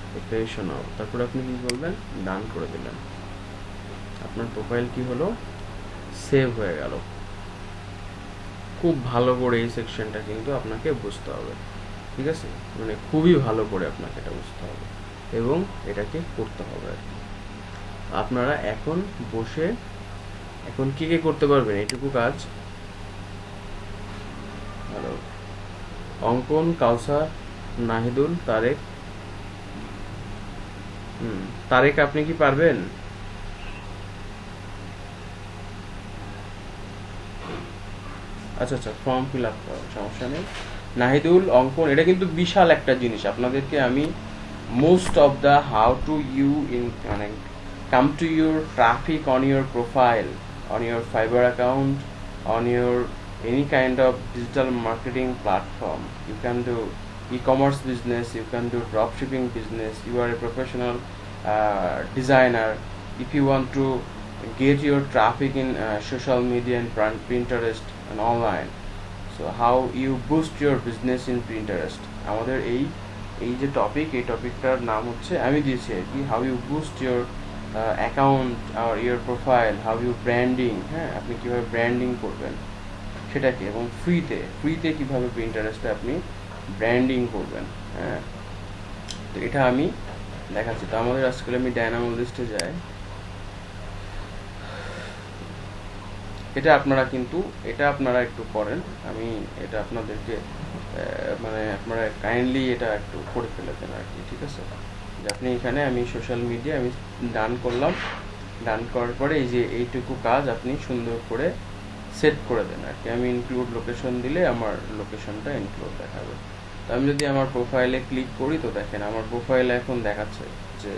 professional, তারপর আপনি কি করবেন, ডান করে দিলেন। আপনার প্রোফাইল কি হলো, সেভ হয়ে গেল। খুব ভালো করে এই সেকশনটা কিন্তু আপনাকে বুঝতে হবে, ঠিক আছে, মানে খুবই ভালো করে আপনাকে এটা বুঝতে হবে এবং এটাকে করতে হবে আর কি। আপনারা এখন বসে এখন কে করতে পারবেন এইটুকু কাজ। হ্যালো, অঙ্কন, কাউসার, নাহিদুল, তারেক। তারেক আপনি কি পারবেন? আচ্ছা আচ্ছা, ফর্ম ফিল আপ করার সমস্যা নেই। নাহিদুল, অঙ্কন, এটা কিন্তু বিশাল একটা জিনিস। আপনাদেরকে আমি most of the how to you in মানে come to your traffic on your profile, on your Fiverr account, on your any kind of digital marketing platform. You can do e-commerce business, you can do dropshipping business. You are a professional designer. If you want to get your traffic in social media and Pinterest and online, so how you boost your business in Pinterest. আমাদের এই যে টপিক, এই টপিকটার নাম হচ্ছে আমি দিয়েছি আর কি, how you boost your account আর your profile, how you branding. হ্যাঁ, আপনি কীভাবে ব্র্যান্ডিং করবেন সেটাকে, এবং ফ্রিতে কীভাবে প্রিন্টারেস্টে আপনি ব্র্যান্ডিং করবেন। হ্যাঁ, তো এটা আমি দেখাচ্ছি। তো আমাদের আজকাল আমি ডায়নামো লিস্টে যাই। এটা আপনারা একটু করেন, আমি এটা আপনাদেরকে মানে আপনারা কাইন্ডলি এটা একটু করে ফেলে দেন আর কি, ঠিক আছে? যে আপনি এখানে আমি সোশ্যাল মিডিয়া আমি ডান করলাম, ডান করার পরে এই যে এইটুকু কাজ আপনি সুন্দর করে সেট করে দেন আর কি। আমি ইনক্লুড লোকেশন দিলে আমার লোকেশনটা ইনক্লুড দেখাবে। তো আমি যদি আমার প্রোফাইলে ক্লিক করি, তো দেখেন আমার প্রোফাইলে এখন দেখাচ্ছে যে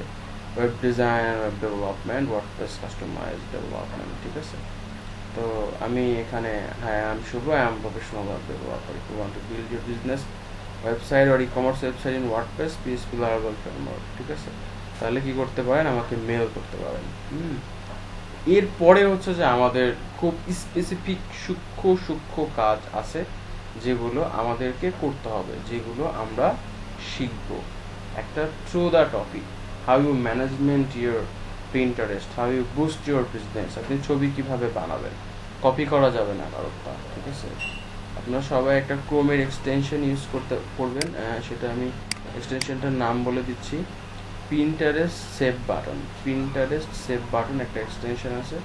web design, web development, WordPress customize development, ঠিক আছে? তো আমি এখানে I am professional web developer. If you want to build your business website or e-commerce website in WordPress, PHP Laravel framework, ঠিক আছে? তাহলে কি করতে পারেন, আমাকে মেল করতে পারেন। এরপরে হচ্ছে যে আমাদের খুব স্পেসিফিক সূক্ষ্ম কাজ আছে যেগুলো আমাদেরকে করতে হবে, যেগুলো আমরা শিখব। একটা through the topic, how you management your Pinterest, how you boost your business. আপনি ছবি কিভাবে বানাবেন, কপি করা যাবে না কারোরটা, ঠিক আছে? আপনারা সবাই একটা ক্রোমের এক্সটেনশন ইউজ করবেন। সেটা আমি এক্সটেনশনটার নাম বলে দিচ্ছি, Pinterest save button. Pinterest save button একটা এক্সটেনশন আছে,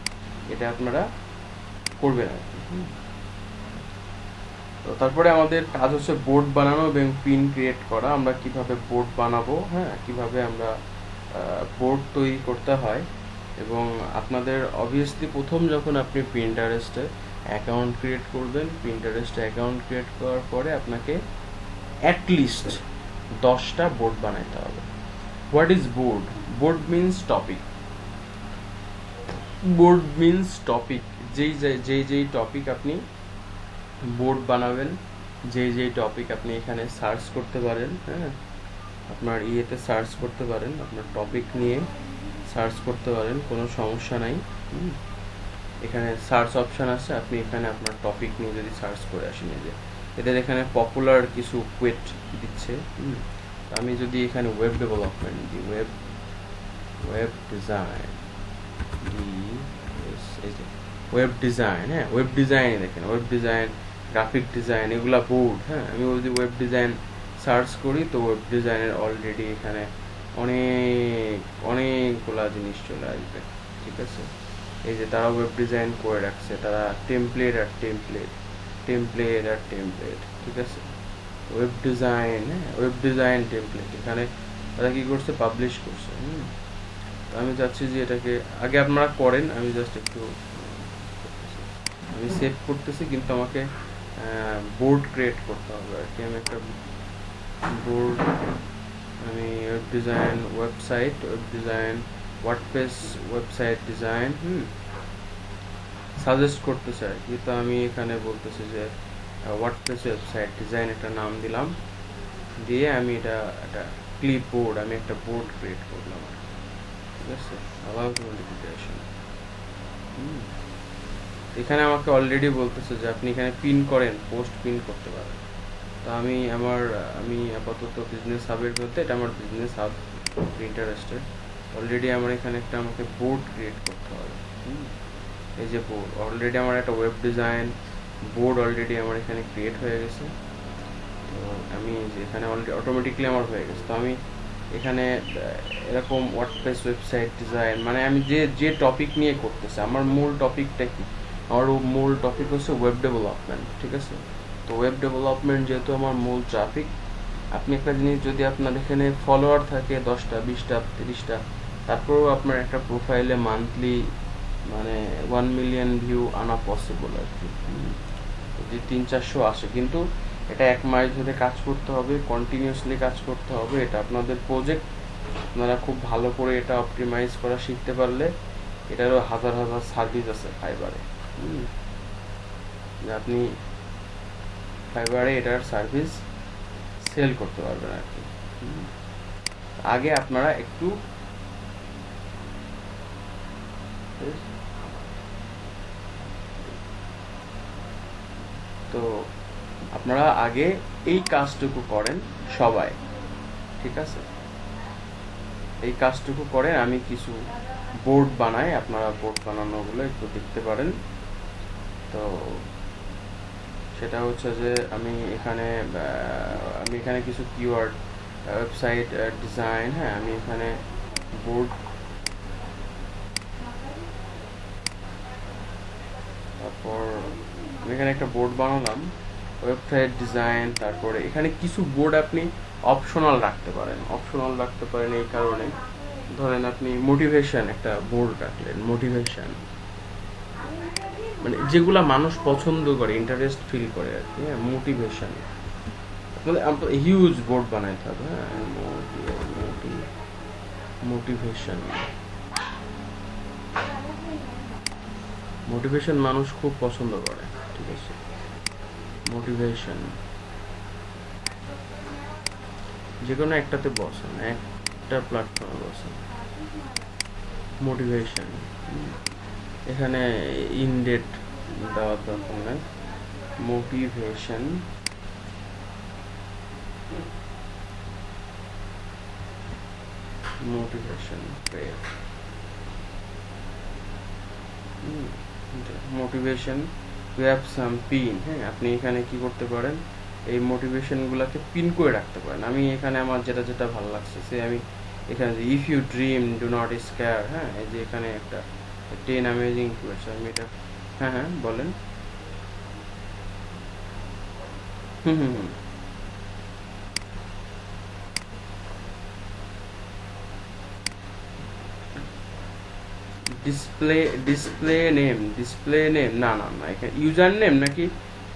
এটা আপনারা করবেন আর কি। তো তারপরে আমাদের কাজ হচ্ছে বোর্ড বানানো এবং পিন ক্রিয়েট করা। আমরা কিভাবে বোর্ড বানাবো, হ্যাঁ, কিভাবে আমরা বোর্ড তৈরি করতে হয়। এবং আপনাদের অবভিয়াসলি প্রথম যখন আপনি প্রিন্টারেস্টে অ্যাকাউন্ট ক্রিয়েট করবেন, প্রিন্টারেস্টে অ্যাকাউন্ট ক্রিয়েট করার পরে আপনাকে অ্যাটলিস্ট 10টা বোর্ড বানাইতে হবে। What is board? Board means topic. Board means topic, যেই টপিক আপনি বোর্ড বানাবেন, যেই টপিক আপনি এখানে সার্চ করতে পারেন। হ্যাঁ, আপনার ইয়েতে সার্চ করতে পারেন, আপনার টপিক নিয়ে সার্চ করতে পারেন, কোনো সমস্যা নাই। এখানে সার্চ অপশান আছে, আপনি এখানে আপনার টপিক নিয়ে যদি সার্চ করে আসেন, যে এদের এখানে পপুলার কিছু কুয়েট দিচ্ছে। আমি যদি এখানে ওয়েব ডেভেলপমেন্ট দিই, ওয়েব ডিজাইন, ওয়েব ডিজাইন, হ্যাঁ, ওয়েব ডিজাইন দেখেন, ওয়েব ডিজাইন, গ্রাফিক ডিজাইন, এগুলা বোর্ড। হ্যাঁ, আমি যদি ওয়েব ডিজাইন সার্চ করি, তো ওয়েব ডিজাইনের অলরেডি এখানে অনেকগুলা জিনিস চলে আসবে, ঠিক আছে? এই যে তারা ওয়েব ডিজাইন করে রাখছে, তারা টেমপ্লেট আর টেমপ্লেট, ঠিক আছে? ওয়েব ডিজাইন, হ্যাঁ, ওয়েব ডিজাইন টেমপ্লেট এখানে তারা কি করছে, পাবলিশ করছে। আমি চাচ্ছি যে এটাকে আগে আপনারা করেন, আমি জাস্ট একটু আমি সেভ করতেছি, কিন্তু আমাকে বোর্ড ক্রিয়েট করতে হবে আর কি। আমি একটা বোর্ড, আমি web design website, web design WordPress website design suggest করতেছে আর কি। তো আমি এখানে বলতেছি যে ওয়ার্ডপ্রেস ওয়েবসাইট ডিজাইন একটা নাম দিলাম, দিয়ে আমি এটা একটা ক্লিপ বোর্ড, আমি একটা বোর্ড ক্রিয়েট করলাম, ঠিক আছে? আলাউ নোটিফিকেশন। এখানে আমাকে অলরেডি বলতেছে যে আপনি এখানে পিন করেন, পোস্ট পিন করতে পারেন। তো আমি আপাতত বিজনেস হাবের মধ্যে, এটা আমার বিজনেস হাব প্রিন্টারেস্টের। অলরেডি আমার এখানে একটা আমাকে বোর্ড ক্রিয়েট করতে হবে। এই যে বোর্ড, অলরেডি আমার একটা ওয়েব ডিজাইন বোর্ড অলরেডি আমার এখানে ক্রিয়েট হয়ে গেছে। তো আমি এখানে অলরেডি অটোমেটিকলি আমার হয়ে গেছে। তো আমি এখানে এরকম ওয়ার্ডপ্রেস ওয়েবসাইট ডিজাইন, মানে আমি যে যে টপিক নিয়ে করতেছি, আমার মূল টপিকটা কি, আমার মূল টপিক হচ্ছে ওয়েব ডেভেলপমেন্ট, ঠিক আছে। তো ওয়েব ডেভেলপমেন্ট যেহেতু আমার মূল টপিক, আপনি একটা জিনিস, যদি আপনার এখানে ফলোয়ার থাকে 10টা 20টা 30টা, তারপরেও আপনার একটা প্রোফাইলে মান্থলি মানে 1 মিলিয়ন ভিউ আনা পসিবল আর কি। যদি 300-400 আসে, কিন্তু এটা 1 মাস ধরে কাজ করতে হবে, কন্টিনিউয়াসলি কাজ করতে হবে। এটা আপনাদের প্রজেক্ট, আপনারা খুব ভালো করে এটা অপটিমাইজ করা শিখতে পারলে এটারও হাজার হাজার সার্ভিস আছে ফাইবারে। আপনি ফাইবারে এটার সার্ভিস সেল করতে পারবেন আর কি। আগে আপনারা একটু তো আপনারা আগে এই কাজটুকু করেন সবাই, ঠিক আছে। এই কাজটুকু করেন, আমি কিছু বোর্ড বানাই, আপনারা বোর্ড বানানোগুলো একটু দেখতে পারেন। তো সেটা হচ্ছে যে আমি এখানে কিছু কিওয়ার্ড, ওয়েবসাইট ডিজাইন, হ্যাঁ আমি এখানে বোর্ড, তারপর আমি এখানে একটা বোর্ড বানালাম ওয়েবসাইট ডিজাইন। তারপরে এখানে কিছু বোর্ড আপনি অপশনাল রাখতে পারেন এই কারণে, ধরেন আপনি মোটিভেশন একটা বোর্ড রাখলেন, মোটিভেশন মানে যেগুলা মানুষ পছন্দ করে, ইন্টারেস্ট ফিল করে আর কি, হ্যাঁ মোটিভেশন, আপনাদের হিউজ বোর্ড বানাইতে হবে, হ্যাঁ মোটিভেশন, মোটিভেশন মানুষ খুব পছন্দ করে, ঠিক আছে। মোটিভেশন যে কোনো একটাতে বসেন, একটা প্ল্যাটফর্মে বসেন, মোটিভেশন। এখানে ইনডেট দেওয়ার দরকার নেই, motivation, motivation motivation we have some pin, হ্যাঁ আপনি এখানে কি করতে পারেন, এই মোটিভেশনগুলোকে পিন করে রাখতে পারেন। আমি এখানে আমার যেটা যেটা ভালো লাগছে সে আমি এখানে যে if you dream do not scare, হ্যাঁ এই যে এখানে একটা 10 অ্যামেজিং টুয়েটস, আমি এটা, হ্যাঁ হ্যাঁ বলেন। হুম হুম হুম ডিসপ্লে ডিসপ্লে নেম না না না, এখানে ইউজার নেম নাকি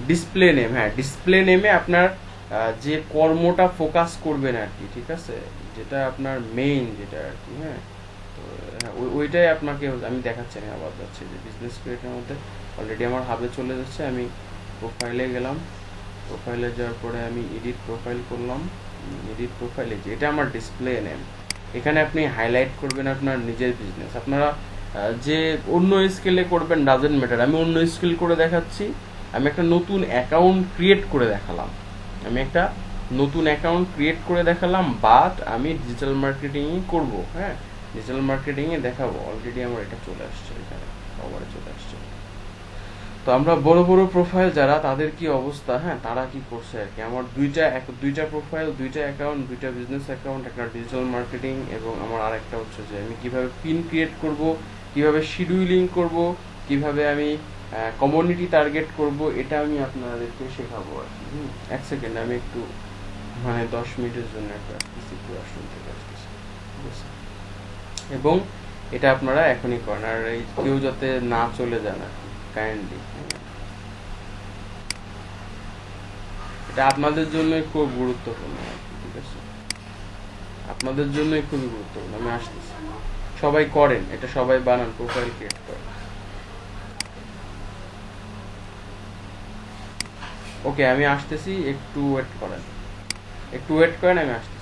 ডিসপ্লে নেম, হ্যাঁ ডিসপ্লে নেমে আপনার যে কর্মটা ফোকাস করবেন আর কি, ঠিক আছে, যেটা আপনার মেইন যেটা আর কি, হ্যাঁ তো হ্যাঁ, ওইটাই আপনাকে আমি দেখাচ্ছি। আমি আবার যাচ্ছি যে বিজনেস ক্রিয়েটের মধ্যে অলরেডি আমার হাবে চলে যাচ্ছে, আমি প্রোফাইলে গেলাম, প্রোফাইলে যাওয়ার পরে আমি এডিট প্রোফাইল করলাম, এডিট প্রোফাইলে যে এটা আমার ডিসপ্লে নেম, এখানে আপনি হাইলাইট করবেন আপনার নিজের বিজনেস। আপনারা যে অন্য স্কেলে করবেন ডাজেন্ট ম্যাটার, আমি অন্য স্কেল করে দেখাচ্ছি। আমি একটা নতুন অ্যাকাউন্ট ক্রিয়েট করে দেখালাম, বাট আমি ডিজিটাল মার্কেটিংই করব, হ্যাঁ ডিজিটাল মার্কেটিংয়ে দেখাবো। অলরেডি আমার এটা চলে আসছে, এখানে কভারে চলে আসছে। তো আমরা বড় বড় প্রোফাইল যারা, তাদের কি অবস্থা, হ্যাঁ তারা কি করছে আর কি। আমার দুইটা প্রোফাইল, দুইটা অ্যাকাউন্ট, দুইটা বিজনেস অ্যাকাউন্ট, একটা ডিজিটাল মার্কেটিং এবং আমার আরেকটা হচ্ছে যে আমি কিভাবে পিন ক্রিয়েট করব, কিভাবে শিডিউলিং করব, কিভাবে আমি কমিউনিটি টার্গেট করব, এটা আমি আপনাদেরকে শেখাবো আর কি। এক সেকেন্ড, আমি একটু মানে 10 মিনিটের জন্য একটা ওয়াশরুম থেকে আসতেছি, ঠিক আছে। এবং এটা আপনারা এখনই করেন, আর এই কেউ যাতে না চলে যান আর কি, কাইন্ডলি। এটা আপনাদের জন্যই খুব গুরুত্বপূর্ণ আর কি, ঠিক আছে, আপনাদের জন্যই খুবই গুরুত্বপূর্ণ। আমি আসতেছি, সবাই করেন এটা, সবাই বানান, প্রোফাইল ক্রিয়েট করেন। ওকে আমি আসতেছি, একটু ওয়েট করেন, আমি আসতেছি।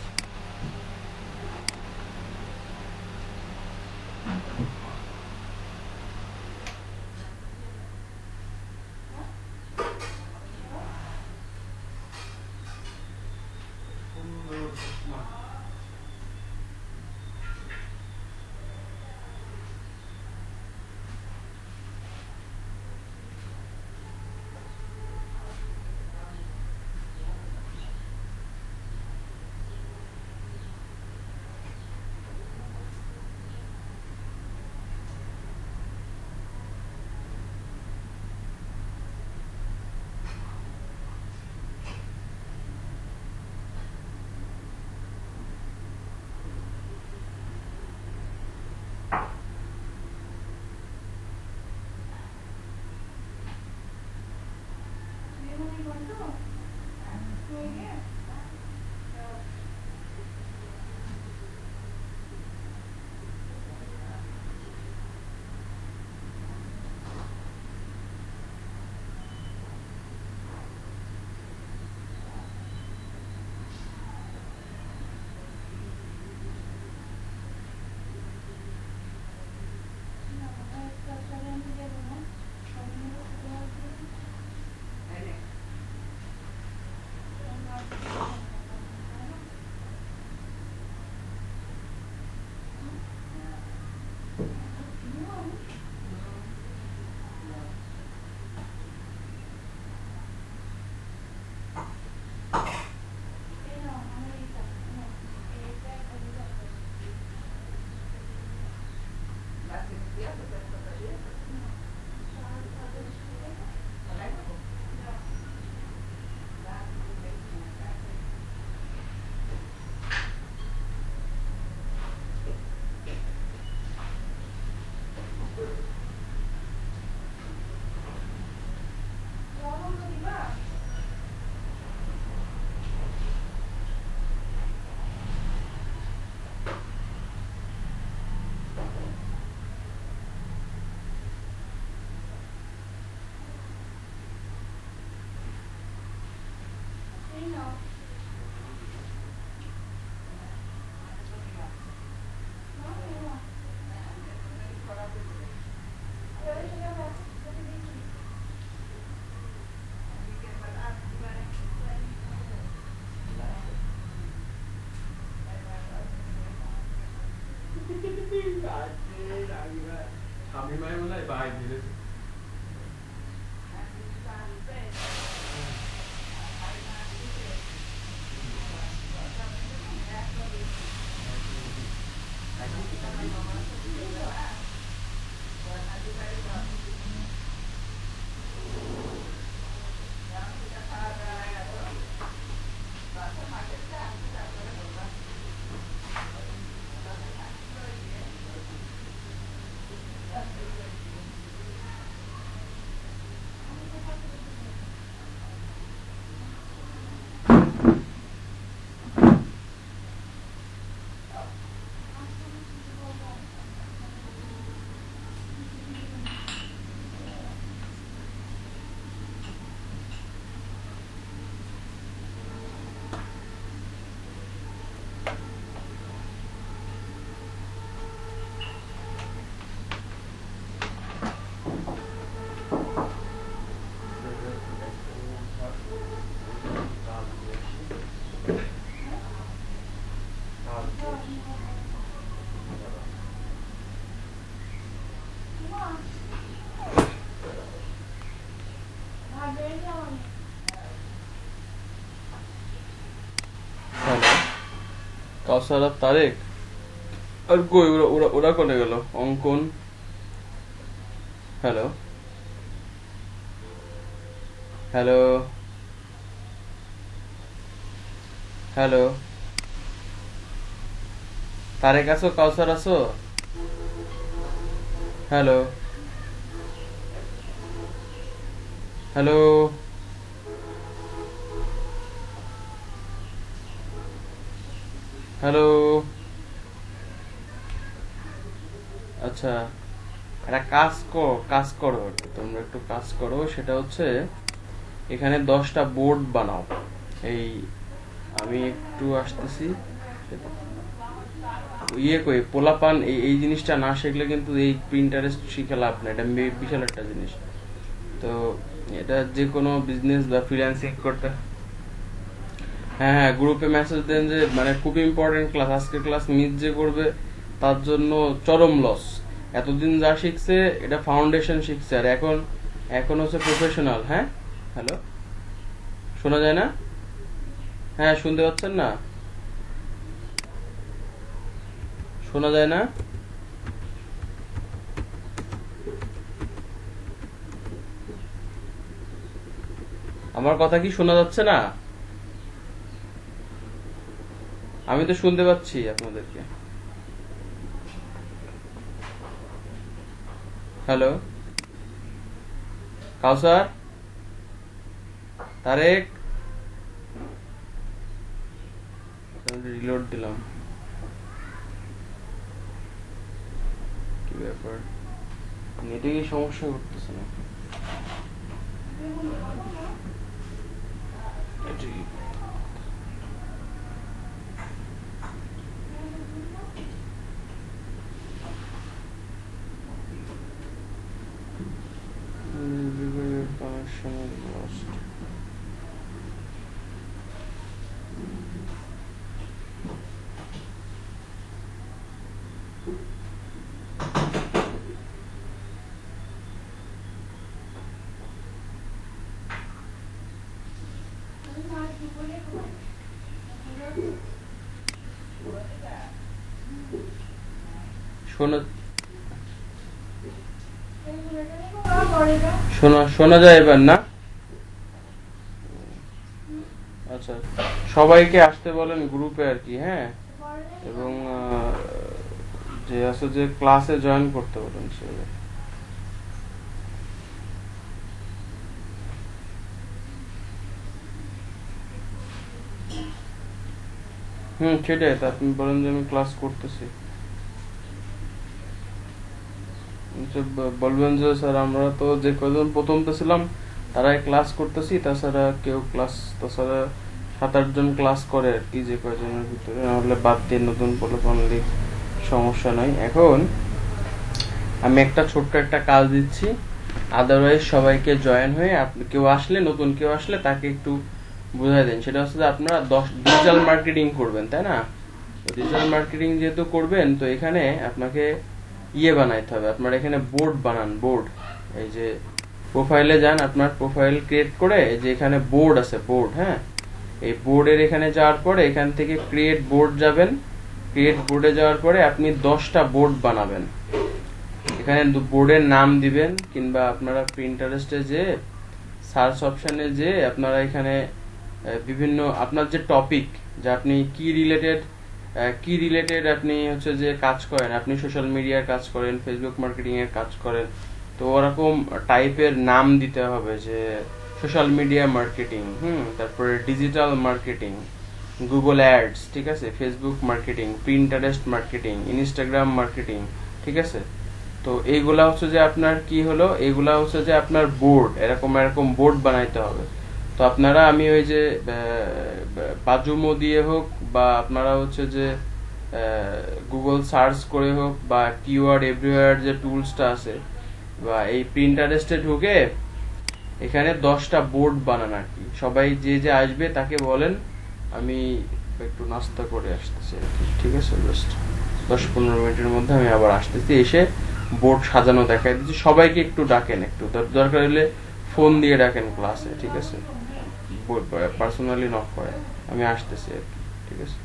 হ্যালো, কাউসার আর তারেক, আর কই ওরা ওরা ওরা কোনে গেল? অঙ্কন, হ্যালো হ্যালো হ্যালো, তারেক আছো? কাউসার আছো? Hello hello hello. আচ্ছা, একটা কাজ করো, তোমরা একটু কাজ করো, সেটা হচ্ছে এখানে 10টা বোর্ড বানাও। এই আমি একটু আসতেছি। ইয়ে কই পোলাপান এই এই জিনিসটা না শিখলে কিন্তু এই প্রিন্টারেস্ট শিখে লাভ না, এটা বিশাল একটা জিনিস। তো এটা যে কোনো বিজনেস বা ফ্রিল্যান্সিং করতে, হ্যাঁ হ্যাঁ, গ্রুপে মেসেজ দেন যে মানে খুব ইম্পর্টেন্ট ক্লাস, আজকে ক্লাস মিস যে করবে তার জন্য চরম লস। এতদিন যা শিখছে এটা ফাউন্ডেশন শিখছে, আর এখন এখন হচ্ছে প্রফেশনাল। হ্যাঁ, হ্যালো, শোনা যায় না? হ্যাঁ, শুনতে পাচ্ছেন না? শোনা যায় না? আমার কথা কি শোনা যাচ্ছে না? আমি তো শুনতে পাচ্ছি আপনাদেরকে। হ্যালো, কাউসার, তারেক, রিলোড দিলাম। কি ব্যাপার, নেটে কি সমস্যা করতেছে না? এটি- connection is lost. শোনা শোনা শোনা যায় এবার না? আচ্ছা, সবাইকে আসতে বলেন গ্রুপে আর কি, হ্যাঁ, এবং যে আছে যে ক্লাসে জয়েন করতে বলেন সে। সেটাই তো, আপনি বলেন যে আমি ক্লাস করতেছি। বলবেন যে স্যার আমরা তো যে কয়জন প্রথম তো ছিলাম তারাই ক্লাস করতেছি, তাছাড়া কেউ ক্লাস, তাছাড়া 7-8 জন ক্লাস করে আর কি, যে কয়জনের ভিতরে, নাহলে বাদ দিয়ে নতুন পোলাপানলি সমস্যা নাই। এখন আমি একটা ছোট্ট একটা কাজ দিচ্ছি, আদারওয়াইজ সবাইকে জয়েন হয়ে আপনি কেউ আসলে, নতুন কেউ আসলে তাকে একটু বুঝাই দেন। সেটা হচ্ছে যে আপনারা 10 ডিজিটাল মার্কেটিং করবেন, তাই না? ডিজিটাল মার্কেটিং যেহেতু করবেন, তো এখানে আপনাকে বানাইতে হবে। আপনার এখানে বোর্ড বানান, বোর্ড। এই যে প্রোফাইলে যান, আপনার প্রোফাইল ক্রিয়েট করে এই যে এখানে বোর্ড আছে, বোর্ড, হ্যাঁ, এই বোর্ডের এখানে যাওয়ার পরে এখান থেকে ক্রিয়েট বোর্ড যাবেন। ক্রিয়েট বোর্ডে যাওয়ার পরে আপনি 10টা বোর্ড বানাবেন। এখানে বোর্ডের নাম দিবেন, কিংবা আপনারা প্রিন্টারেস্টে যে সার্চ অপশনে যে আপনারা এখানে বিভিন্ন আপনার যে টপিক, যে আপনি কি রিলেটেড আপনি হচ্ছে যে কাজ করেন, আপনি সোশ্যাল মিডিয়ার কাজ করেন, ফেসবুক মার্কেটিং এর কাজ করেন, তো ওরকম টাইপের নাম দিতে হবে, যে সোশ্যাল মিডিয়া মার্কেটিং, তারপরে ডিজিটাল মার্কেটিং, গুগল অ্যাডস, ঠিক আছে, Facebook marketing, Pinterest marketing, Instagram marketing, ঠিক আছে। তো এইগুলা হচ্ছে যে আপনার কি হলো, এইগুলা হচ্ছে যে আপনার বোর্ড, এরকম এরকম বোর্ড বানাইতে হবে। তো আপনারা, আমি ওই যে বাজুমো দিয়ে হোক, বা আপনারা হচ্ছে যে গুগল সার্চ করে হোক, বা কিওয়ার্ড এভরিওয়্যার যে টুলসটা আছে, বা এই প্রিন্টারেস্টে ঢুকে এখানে 10টা বোর্ড বানান আর কি। সবাই যে যে আসবে তাকে বলেন আমি একটু নাস্তা করে আসতেছি আর কি, ঠিক আছে, জাস্ট 10-15 মিনিটের মধ্যে আমি আবার আসতেছি, এসে বোর্ড সাজানো দেখাই দিচ্ছি। সবাইকে একটু ডাকেন, একটু দরকার হলে ফোন দিয়ে ডাকেন ক্লাসে, ঠিক আছে, পার্সোনালি নক করেন, আমি আসতেছি আর কি, ঠিক আছে।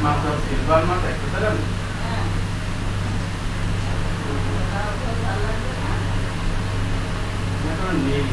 মাথা সিলভার মাথা একটা দেন নীল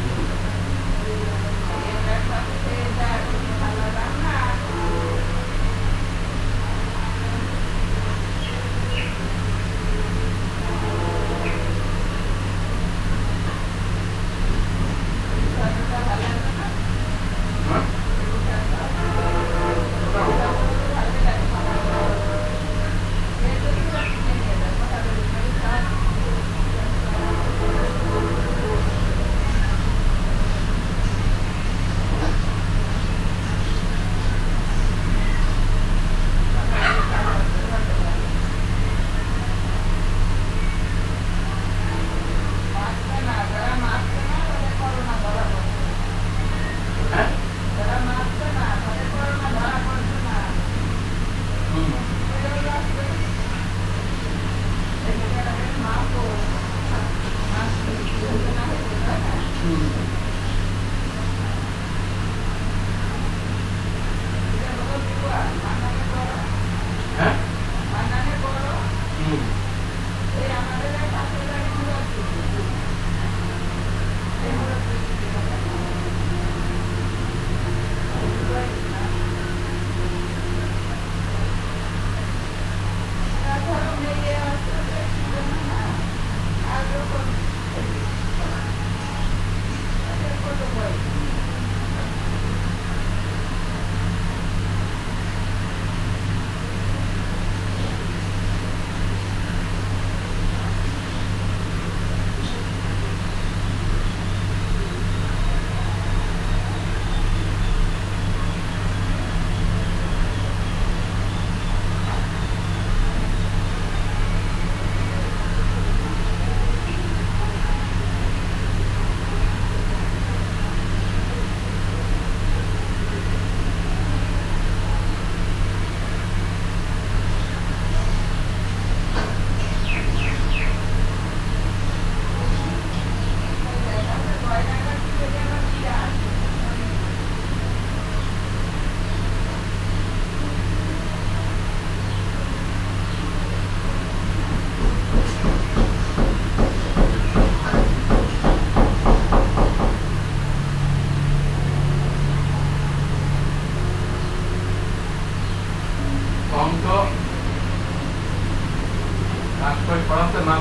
পড়াতে না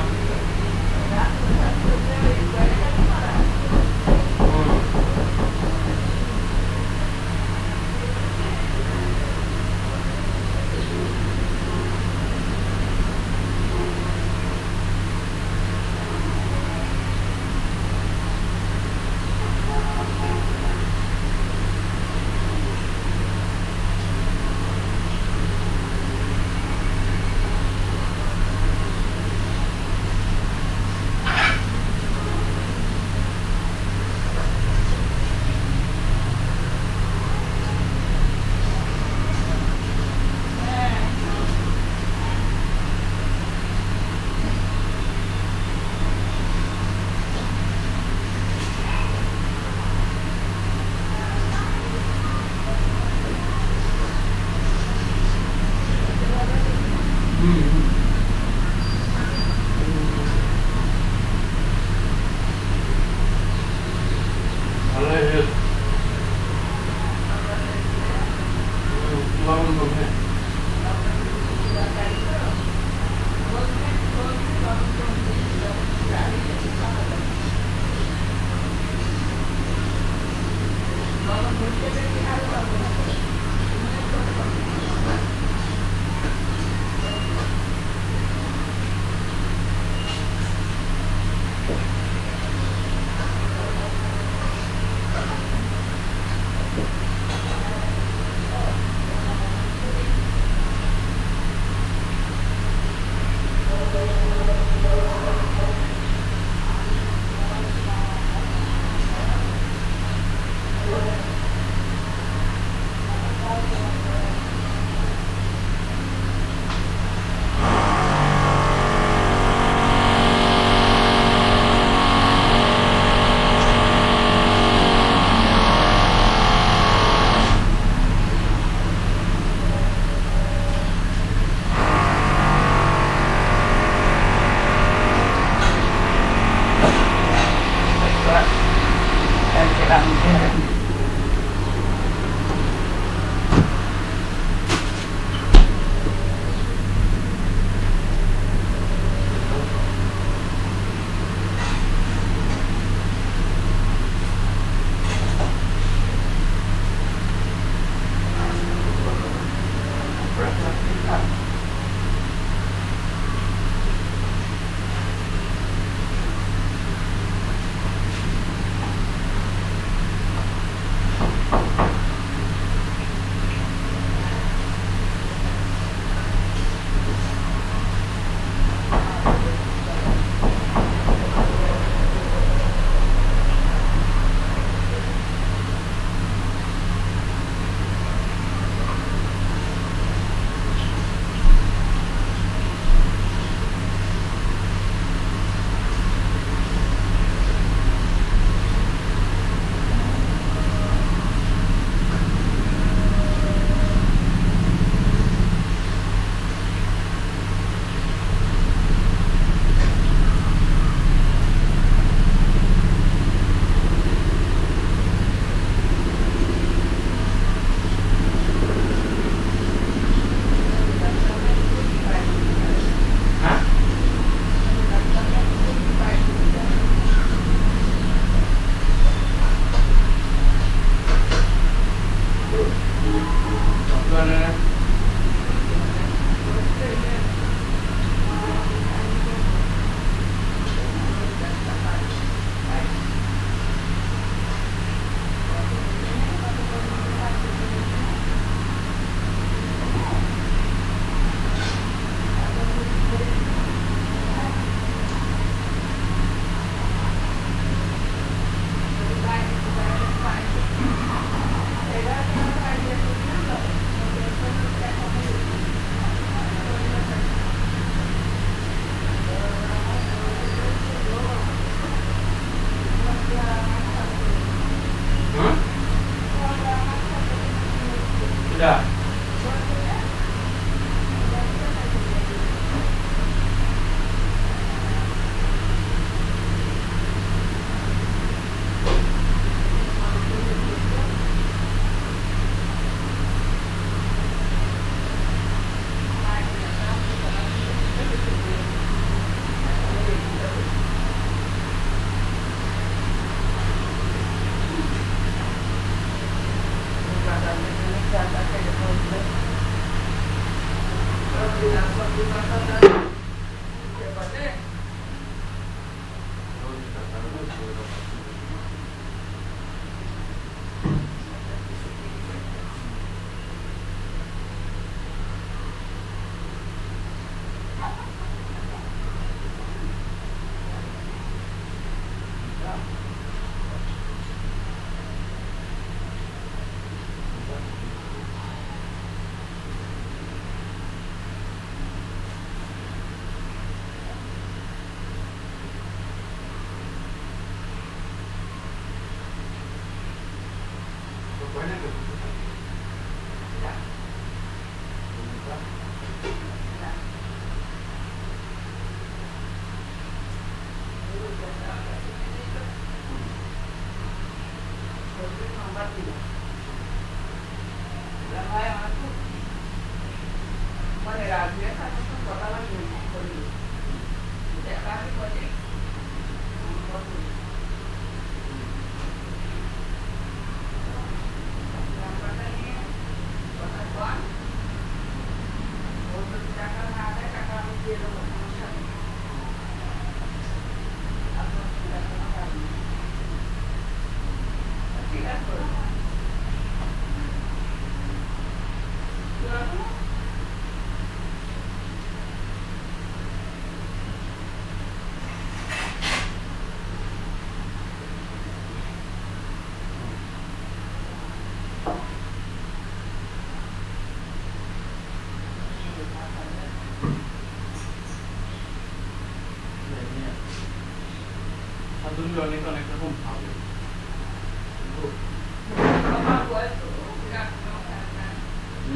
সাধুগুলো অনেক অনেক রকম ভাবে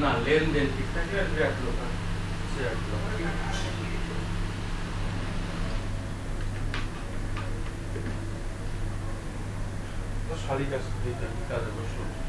না লেনদেন ঠিক থাকলে বিরাট লোক হয় বিরাট লোক তো শাড়ি কাজ দিতে কাজে বসলো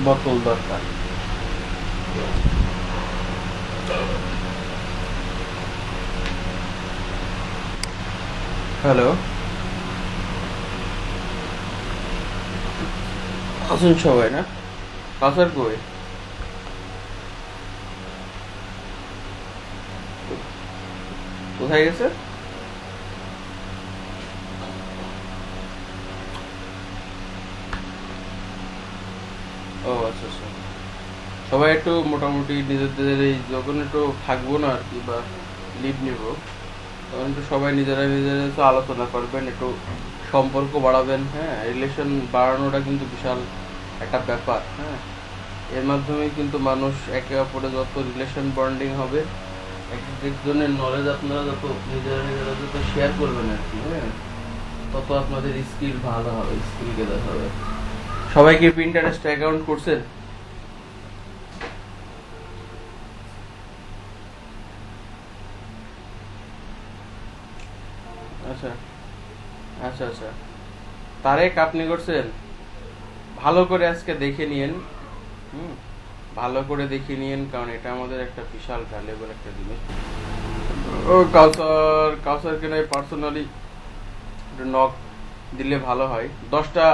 বোতল দরকার হ্যালো আসুন সবাই না কাসার কই কোথায় গেছে ও আচ্ছা আচ্ছা সবাই একটু মোটামুটি নিজেদের এই যখন একটু থাকবো না আর কি বা লিভ নিব তখন একটু সবাই নিজেরা নিজেরা একটু আলোচনা করবেন একটু সম্পর্ক বাড়াবেন হ্যাঁ রিলেশন বাড়ানোটা কিন্তু বিশাল একটা ব্যাপার হ্যাঁ এর মাধ্যমে কিন্তু মানুষ একে অপরে যত রিলেশন বন্ডিং হবে এক একজনের নলেজ আপনারা যত নিজেরা নিজেরা যত শেয়ার করবেন আর কি হ্যাঁ তত আপনাদের স্কিল ভালো হবে স্কিল গেদার হবে সবাই কি পিন্টারেস্ট অ্যাকাউন্ট করছেন আচ্ছা আচ্ছা আচ্ছা তারেক আপনি করছেন ভালো করে আজকে দেখে নিয়েন হুম ভালো করে দেখে নিয়েন কারণ এটা আমাদের একটা বিশাল ভ্যালুয়েবল একটা জিনিস ও কাউসারকে নয় পার্সোনালি নক দিলে ভালো হয় 10টা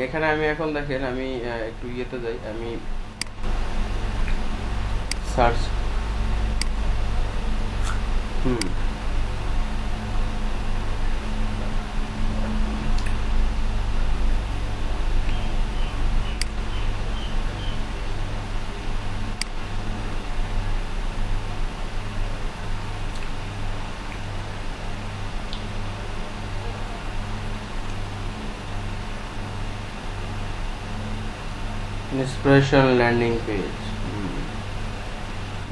এখানে আমি এখন দেখেন আমি একটু ইয়েতে যাই আমি সার্চ হুম inspiration landing page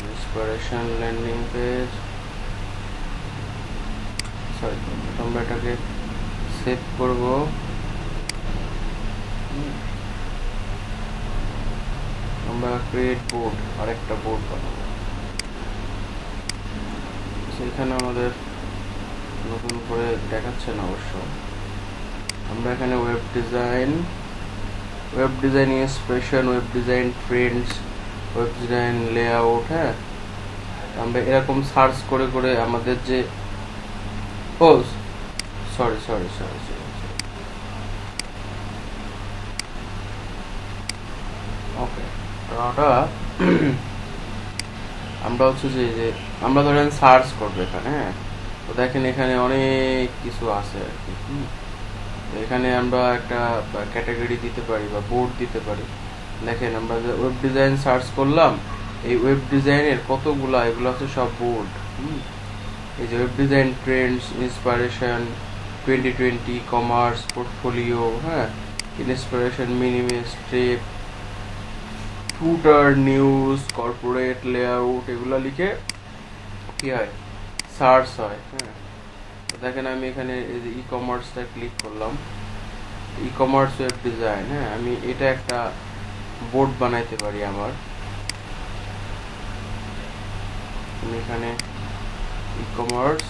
inspiration landing page sorry আমরা এটাকে সেভ করব আমরা ক্রিয়েট বোর্ড আরেকটা বোর্ড বানাবো সেখানে আমাদের নতুন করে দেখাচ্ছে না অবশ্য আমরা এখানে web design inspiration web design trends web design layout হ্যাঁ আমরা এরকম সার্চ করে করে আমাদের যে ও sorry sorry sorry sorry okay ওটা আমরা হচ্ছে যে আমরা ধরেন সার্চ করবো এখানে হ্যাঁ তো দেখেন এখানে অনেক কিছু আছে আর কি এখানে আমরা একটা ক্যাটাগরি দিতে পারি বা বোর্ড দিতে পারি দেখেন আমরা যে ওয়েব ডিজাইন সার্চ করলাম এই ওয়েব ডিজাইনের কতগুলা এগুলো হচ্ছে সব বোর্ড এই যে web design Trends inspiration 2020 commerce portfolio হ্যাঁ ইন্সপিরেশন মিনিমাম স্ট্রিপ ফুটার নিউজ কর্পোরেট লেআউট এগুলো লিখে কি হয় সার্চ হয় হ্যাঁ দেখেন আমি এখানে ই কমার্সটা ক্লিক করলাম ই কমার্স ওয়েব ডিজাইন হ্যাঁ আমি এটা একটা বোর্ড বানাইতে পারি আমার আমি এখানে ই কমার্স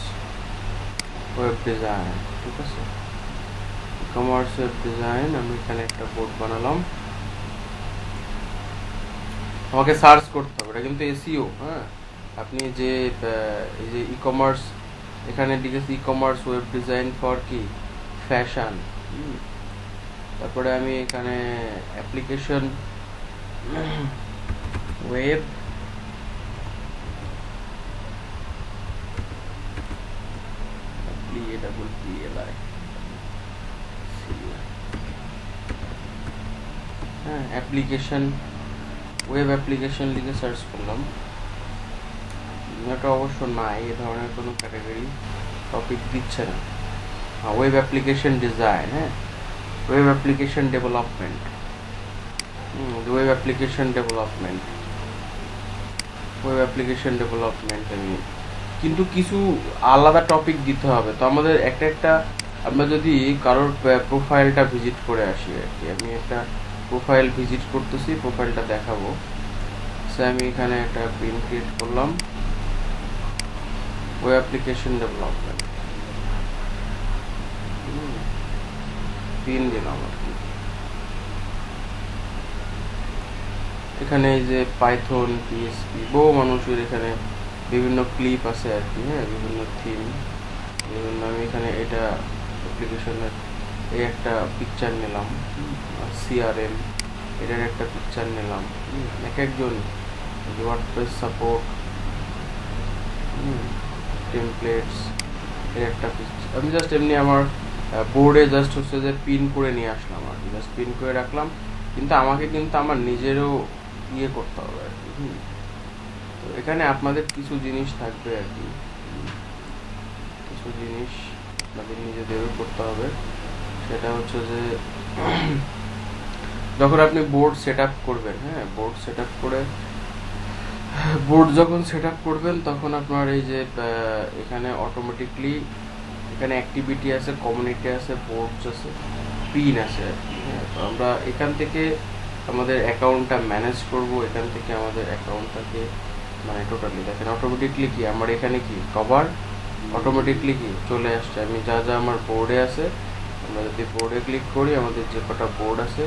ওয়েব ডিজাইন ঠিক আছে ই কমার্স ওয়েব ডিজাইন আমি এখানে একটা বোর্ড বানালাম আমাকে সার্চ করতে হবে এটা কিন্তু এসইও হ্যাঁ আপনি যে এই যে ই কমার্স এখানে লিখেছি e commerce web design for কি ফ্যাশন তারপরে আমি এখানে অ্যাপ্লিকেশন ওয়েব হ্যাঁ অ্যাপ্লিকেশন ওয়েব অ্যাপ্লিকেশন লিখে সার্চ করলাম এটা অবশ্য নাই, এ ধরনের কোনো ক্যাটাগরি টপিক দিচ্ছে না। ওয়েব অ্যাপ্লিকেশন ডিজাইন, হ্যাঁ, web application development, web application development, web application development আমি কিন্তু কিছু আলাদা টপিক দিতে হবে। তো আমাদের একটা একটা আমরা যদি কারোর প্রোফাইলটা ভিজিট করে আসি আর কি, আমি একটা প্রোফাইল ভিজিট করতেছি, প্রোফাইলটা দেখাবো। সো আমি এখানে একটা পিন ক্রিয়েট করলাম, ওয়েব অ্যাপ্লিকেশন ডেভেলপমেন্ট পিন দিলাম আর কি। এখানে এই যে পাইথন, পিএসপি, বহু মানুষের এখানে বিভিন্ন ক্লিপ আছে আর কি, হ্যাঁ, বিভিন্ন থিম, বিভিন্ন। আমি এখানে এটা অ্যাপ্লিকেশনের এই একটা পিকচার নিলাম, সিআরএম এটার একটা পিকচার নিলাম, এক একজন ওয়ার্ডপ্রেস সাপোর্ট, টেমপ্লেটস এর একটা পিকচার। আমি জাস্ট এমনি আমার বোর্ডে জাস্ট হচ্ছে যে পিন করে নিয়ে আসলাম আর কি, জাস্ট পিন করে রাখলাম। কিন্তু আমাকে কিন্তু আমার নিজেরও ইয়ে করতে হবে আর কি। তো এখানে আপনাদের কিছু জিনিস থাকবে আর কি, কিছু জিনিস আপনাদের নিজেদেরও করতে হবে। সেটা হচ্ছে যে যখন আপনি বোর্ড সেট আপ করবেন, হ্যাঁ, বোর্ড সেট আপ করে বোর্ড যখন সেট আপ করবেন তখন আপনার এই যে এখানে অটোমেটিকলি এখানে অ্যাক্টিভিটি আছে, কমিউনিটি আছে, বোর্ডস আছে, পিন আছে আর কি, হ্যাঁ। তো আমরা এখান থেকে আমাদের অ্যাকাউন্টটা ম্যানেজ করব, এখান থেকে আমাদের অ্যাকাউন্টটাকে মানে টোটালি দেখেন অটোমেটিকলি কি আমার এখানে কি কভার অটোমেটিকলি কি চলে আসছে। আমি যা যা আমার বোর্ডে আছে, আমরা যদি বোর্ডে ক্লিক করি আমাদের যে কটা বোর্ড আছে,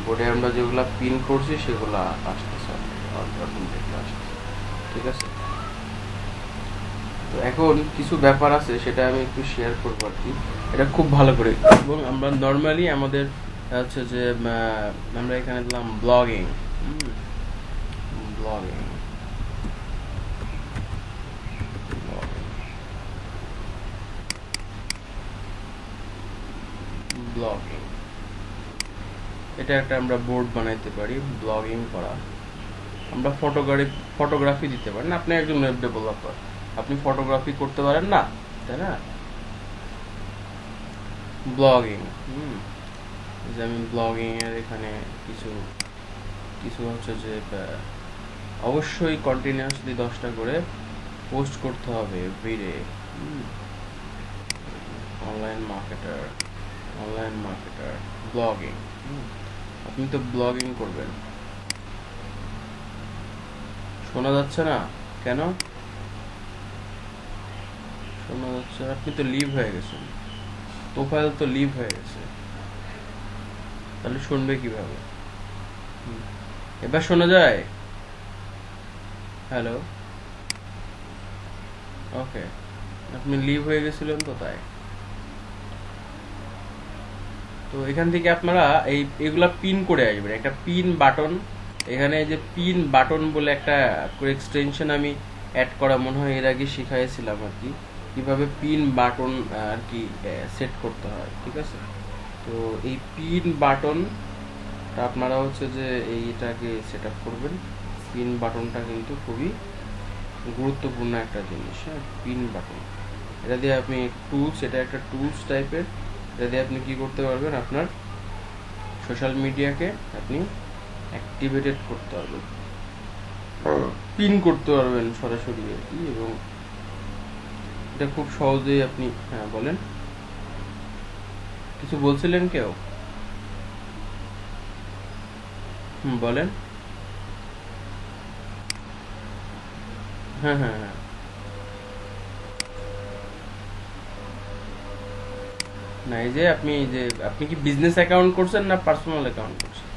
বোর্ডে আমরা যেগুলো পিন করছি সেগুলো আসতেছে অটোমেটিকলি আসতেছে, ঠিক আছে। তো এখন কিছু ব্যাপার আছে সেটা আমি একটু শেয়ার করবো আর কি, এটা খুব ভালো করে। এবং আমরা নর্মালি আমাদের হচ্ছে যে আমরা এখানে দিলাম ব্লগিং, ব্লগিং, ব্লগিং, এটা একটা আমরা বোর্ড বানাইতে পারি ব্লগিং করা। আমরা ফটোগ্রাফি দিতে পারেন, আপনি একজন ওয়েব ডেভেলপার, আপনি ফটোগ্রাফি করতে পারেন না, তাই না। ব্লগিং, যে আমি ব্লগিং এর এখানে কিছু কিছু হচ্ছে যে অবশ্যই কন্টিনিউয়াসলি 10টা করে পোস্ট করতে হবে everyday. Online marketer, online marketer, blogging, আপনি তো ব্লগিং করবেন। শোনা যাচ্ছে না কেন? শোনা যাচ্ছে, আপনি তো লিভ হয়ে গেছেন, প্রোফাইল তো লিভ হয়ে গেছে, তাহলে শুনবে কিভাবে? এবার শোনা যায়? হ্যালো, ওকে, আপনি লিভ হয়ে গেছিলেন তো তাই। তো এখান থেকে আপনারা এগুলা পিন করে আসবেন, একটা পিন বাটন, এখানে যে পিন বাটন বলে একটা এক্সটেনশন আমি অ্যাড করা মনে হয় এর আগে শিখাইছিলাম আর কি, কিভাবে পিন বাটন আর কি সেট করতে হয়, ঠিক আছে। তো এই পিন বাটন আপনারা হচ্ছে যে এইটাকে সেট আপ করবেন। পিন বাটনটা কিন্তু খুবই গুরুত্বপূর্ণ একটা জিনিস, হ্যাঁ, পিন বাটন। এটা দিয়ে আপনি টুলস, এটা একটা টুলস টাইপের, এটা দিয়ে আপনি কি করতে পারবেন, আপনার সোশ্যাল মিডিয়াকে আপনি অ্যাক্টিভেটেড করতে পারবেন, পিন করতে পারবেন সরাসরি আর কি। এবং এটা খুব সহজেই আপনি, হ্যাঁ বলেন, কিছু বলছিলেন কেউ? বলেন। হ্যাঁ হ্যাঁ হ্যাঁ, না এই যে আপনি কি বিজনেস অ্যাকাউন্ট করছেন না পার্সোনাল অ্যাকাউন্ট করছেন?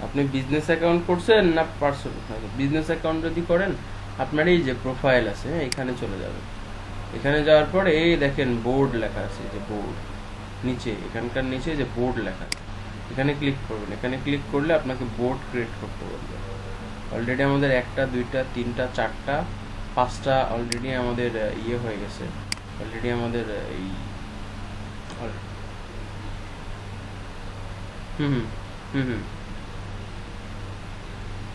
আপনি বিজনেস অ্যাকাউন্ট করছেন না পার্সোনাল? বিজনেস অ্যাকাউন্ট যদি করেন আপনার এই যে প্রোফাইল আছে এখানে চলে যাবে, এখানে যাওয়ার পর এই দেখেন বোর্ড লেখা আছে, যে বোর্ড নিচে, এখানকার নিচে যে বোর্ড লেখা আছে এখানে ক্লিক করবেন। এখানে ক্লিক করলে আপনাকে বোর্ড ক্রিয়েট করতে বলবে। অলরেডি আমাদের 1টা 2টা 3টা 4টা 5টা অলরেডি আমাদের ইয়ে হয়ে গেছে, অলরেডি আমাদের এই হুম হুম হুম হুম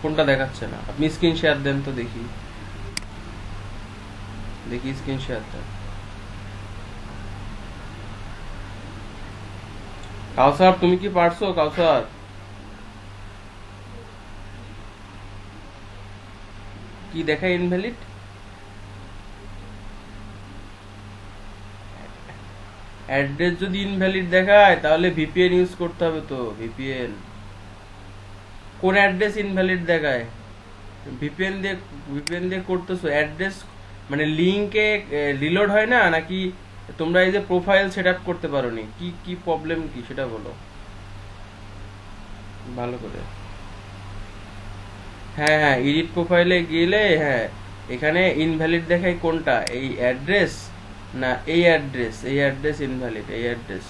কোনটা দেখাচ্ছে না? আপনি স্ক্রিন শেয়ার দেন তো দেখি, দেখি স্ক্রিন শেয়ার দেন। কাউসার তুমি কি পারছো কাউসার? কি দেখায় ইনভ্যালিড? অ্যাড্রেস যদি ইনভ্যালিড দেখায় তাহলে ভিপিএন ইউজ করতে হবে তো, ভিপিএন। কোন অ্যাড্রেস ইনভ্যালিড দেখায়? ভিপিএন দিয়ে, ভিপিএন দিয়ে করতেছো অ্যাড্রেস, মানে লিংকে রিলোড হয় না নাকি? তোমরা এই যে প্রোফাইল সেটআপ করতে পারোনি, কি কি প্রবলেম কি সেটা বলো ভালো করে। হ্যাঁ হ্যাঁ, এডিট প্রোফাইলে গেলে হ্যাঁ, এখানে ইনভ্যালিড দেখায় কোনটা, এই অ্যাড্রেস না এই অ্যাড্রেস? এই অ্যাড্রেস ইনভ্যালিড, এই অ্যাড্রেস।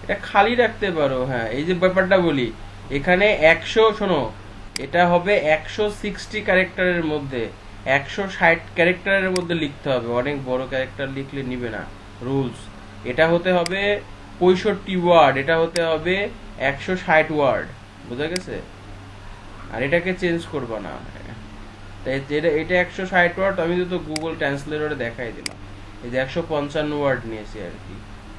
এটা খালি রাখতে পারো, হ্যাঁ। এই যে ব্যাপারটা বলি, এখানে 100, শোনো, এটা হবে 160 ক্যারেক্টারের মধ্যে, 160 ক্যারেক্টারের মধ্যে লিখতে হবে। অনেক বড় ক্যারেক্টার লিখলে নিবে না, রুলস। এটা হতে হবে 65 ওয়ার্ড, এটা হতে হবে 160 ওয়ার্ড, বোঝা গেছে? আর এটাকে চেঞ্জ করবা না। তাই এটা এটা 160 ওয়ার্ড, আমি তো গুগল ট্রান্সলেটরে দেখাই দিলাম। এই যে 155 ওয়ার্ড নিয়েছি আর কি।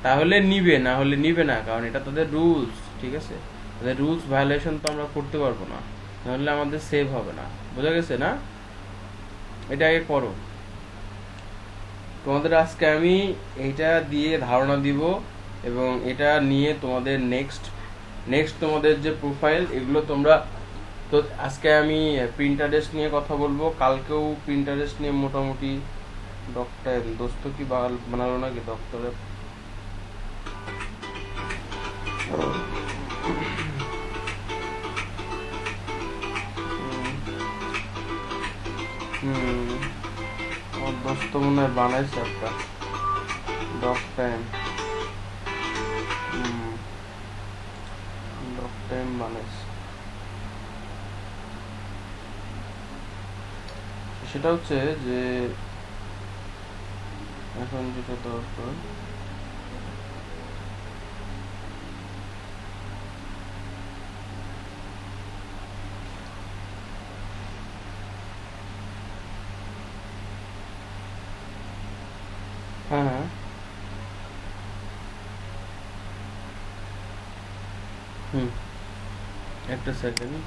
তাহলে নিবে, না হলে নিবে না, কারণ এটা তাদের রুলস, ঠিক আছে? তাদের রুলস ভায়োলেশন তো আমরা করতে পারবো না, নাহলে আমাদের সেভ হবে না, বোঝা গেছে না? এটা আগে করো। তোমাদের আজকে আমি এইটা দিয়ে ধারণা দিব, এবং এটা নিয়ে তোমাদের নেক্সট নেক্সট তোমাদের যে প্রোফাইল, এগুলো তোমরা, তো আজকে আমি প্রিন্টারেস্ট নিয়ে কথা বলবো, কালকেও প্রিন্টারেস্ট নিয়ে মোটামুটি। ডক্টর দোস্ত কি বানালো নাকি ডক্টরের? হুম, আমার দোস্ত মনে হয় বানাইছে একটা ডক টাইম। ডক টাইম বানাইছে। সেটা হচ্ছে যে এখন যেটা দরকার, হ্যাঁ হ্যাঁ, হুম, একটা সেকেন্ড।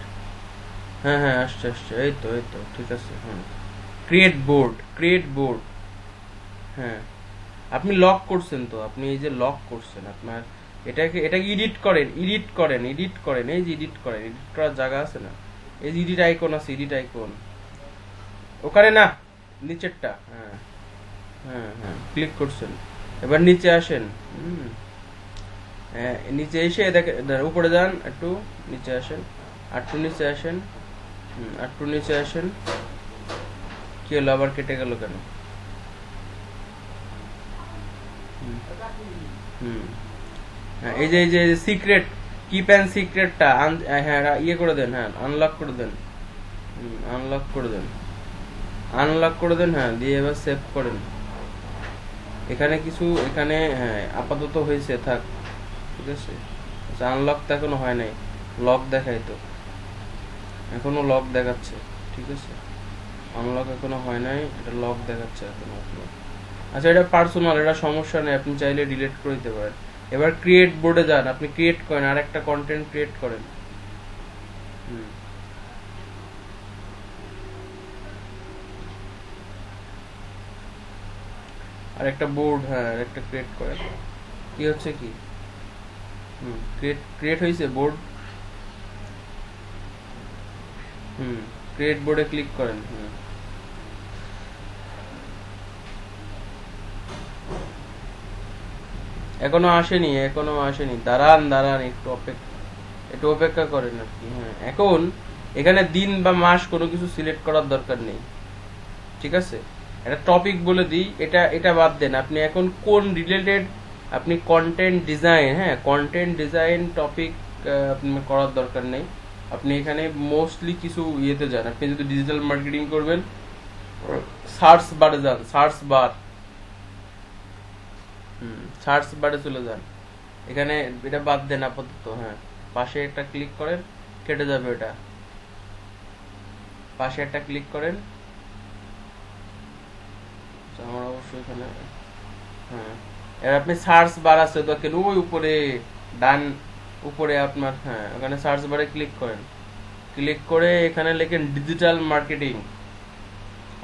হ্যাঁ হ্যাঁ, আসছে আসছে, এই তো এই তো, ঠিক আছে। হুম, ক্রিয়েট বোর্ড, ক্রিয়েট বোর্ড। হ্যাঁ, আপনি লক করছেন তো, আপনি এই যে লক করছেন আপনার, এটাকে এডিট করেন, এডিট করেন, এডিট করেন, এই যে এডিট করেন, এডিট করার জায়গা আছে না? এই যে এডিট আইকন আছে, এডিট আইকন, ওখানে না, নিচেরটা, হ্যাঁ হ্যাঁ হ্যাঁ, ক্লিক করছেন। এবার নিচে আসেন। হুম, হ্যাঁ, নিচে এসে উপরে যান একটু, নিচে আসেন, আর একটু নিচে আসেন। আর একটু নিচে আসেন। কি হলো, আবার কেটে গেল কেন? হুম, হুম, হ্যাঁ, এই যে সিক্রেট, কিপ অ্যান্ড সিক্রেটটা, হ্যাঁ ইয়ে করে দেন, হ্যাঁ আনলক করে দেন। আনলক করে দেন, আনলক করে দেন, হ্যাঁ, দিয়ে এবার সেভ করেন। এখানে কিছু, এখানে হ্যাঁ আপাতত হয়েছে, থাক, ঠিক আছে। আচ্ছা, আনলক তো এখনো হয় নাই, লক দেখাই তো, এখনো লক দেখাচ্ছে, ঠিক আছে। আনলক এখনো হয় নাই, এটা লক দেখাচ্ছে এখনো এখনো। আচ্ছা, এটা পার্সোনাল, এটা সমস্যা নেই, আপনি চাইলে ডিলিট করে দিতে পারেন। এবার ক্রিয়েট বোর্ডে যান, আপনি ক্রিয়েট করেন, আর একটা কন্টেন্ট ক্রিয়েট করেন। হুম, আর একটা বোর্ড, হ্যাঁ আর একটা ক্রিয়েট করেন। কি হচ্ছে কি? হুম, ক্রিয়েট ক্রিয়েট হয়েছে বোর্ড। হুম, ক্রিয়েট বোর্ডে ক্লিক করেন। হুম, এখনো আসেনি, এখনো আসেনি, দাঁড়ান দাঁড়ান, একটু অপেক্ষা করেন আর কি। হ্যাঁ, এখন এখানে দিন বা মাস কোনো কিছু সিলেক্ট করার দরকার নেই, ঠিক আছে। একটা টপিক বলে দিই, এটা এটা বাদ দেন, আপনি এখন কোন রিলেটেড, আপনি কন্টেন্ট ডিজাইন, হ্যাঁ কন্টেন্ট ডিজাইন টপিক আপনি করার দরকার নেই। আপনি এখানে মোস্টলি কিছু ইয়েতে যান, আপনি যদি ডিজিটাল মার্কেটিং করবেন, সার্চ বারে যান, সার্চ বার। সার্চ বারে চলে যান, এখানে এটা বাদ দেন আপাতত, হ্যাঁ। পাশে একটা ক্লিক করেন, কেটে যাবে ওটা। পাশে একটা ক্লিক করেন, আমার অবশ্যই এখানে, হ্যাঁ, এবার আপনি সার্চ বার আছে দেখেন ওই উপরে ডান উপরে আপনার, হ্যাঁ ওখানে সার্চ বারে ক্লিক করেন, ক্লিক করে এখানে লেখেন ডিজিটাল মার্কেটিং।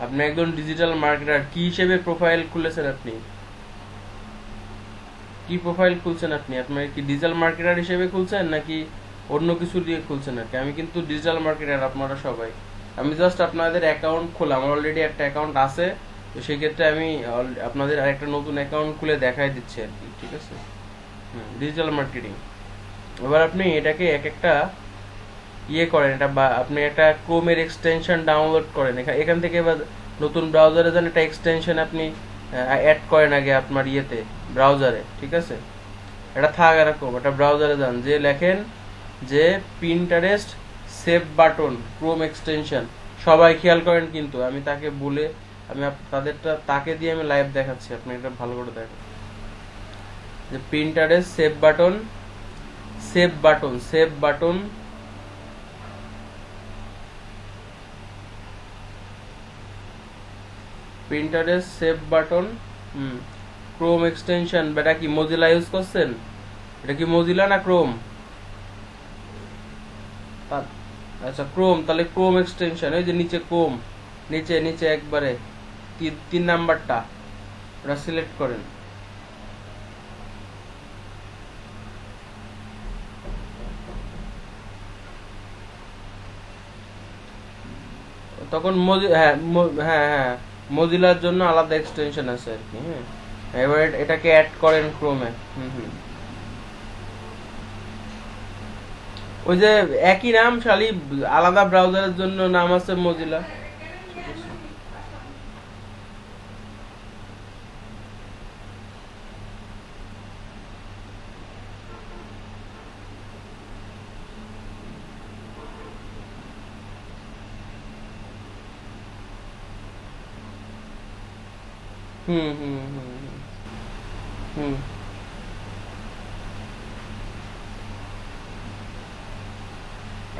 আপনি একজন ডিজিটাল মার্কেটার। কি হিসেবে প্রোফাইল খুলেছেন আপনি? কি প্রোফাইল খুলছেন আপনি? আপনার কি ডিজিটাল মার্কেটার হিসেবে খুলছেন নাকি অন্য কিছু দিয়ে খুলছেন আর কি? আমি কিন্তু ডিজিটাল মার্কেটার, আপনারা সবাই। আমি জাস্ট আপনাদের অ্যাকাউন্ট খোলা, আমার অলরেডি একটা অ্যাকাউন্ট আছে, তো সেই ক্ষেত্রে আমি আপনাদের আরেকটা নতুন অ্যাকাউন্ট খুলে দেখাই দিচ্ছি আর কি, ঠিক আছে? Digital marketing. এবার আপনি এটাকে এক একটা ইয়ে করেন, এটা বা আপনি একটা ক্রোমের এক্সটেনশন ডাউনলোড করেন, এখান থেকে এবার নতুন ব্রাউজারে যান, একটা এক্সটেনশন আপনি অ্যাড করেন আগে আপনার ইয়েতে ব্রাউজারে, ঠিক আছে? এটা থাক এরকম, একটা ব্রাউজারে যান, যে লেখেন যে Pinterest save button Chrome extension. সবাই খেয়াল করেন কিন্তু, আমি তাকে বলে আমি তাদেরটা তাকে দিয়ে আমি লাইভ দেখাচ্ছি, আপনি এটা ভালো করে দেখেন যে Pinterest save button, save button, save button, প্রিন্টারের সেভ বাটন, ক্রোম এক্সটেনশন। এটা কি মজিলা ইউজ করছেন? এটা কি মজিলা না ক্রোম? আচ্ছা ক্রোম, তাহলে ক্রোম এক্সটেনশন, ওই যে নিচে ক্রোম, নিচে নিচে একবারে 3 নাম্বারটা, ওটা সিলেক্ট করেন। তখন হ্যাঁ হ্যাঁ হ্যাঁ, মজিলার জন্য আলাদা এক্সটেনশন আছে আর কি। হ্যাঁ, এবার এটাকে অ্যাড করেন ক্রোমে। ওই যে একই নাম, খালি আলাদা ব্রাউজারের জন্য নাম আছে মজিলা। হুম হুম হুম হুম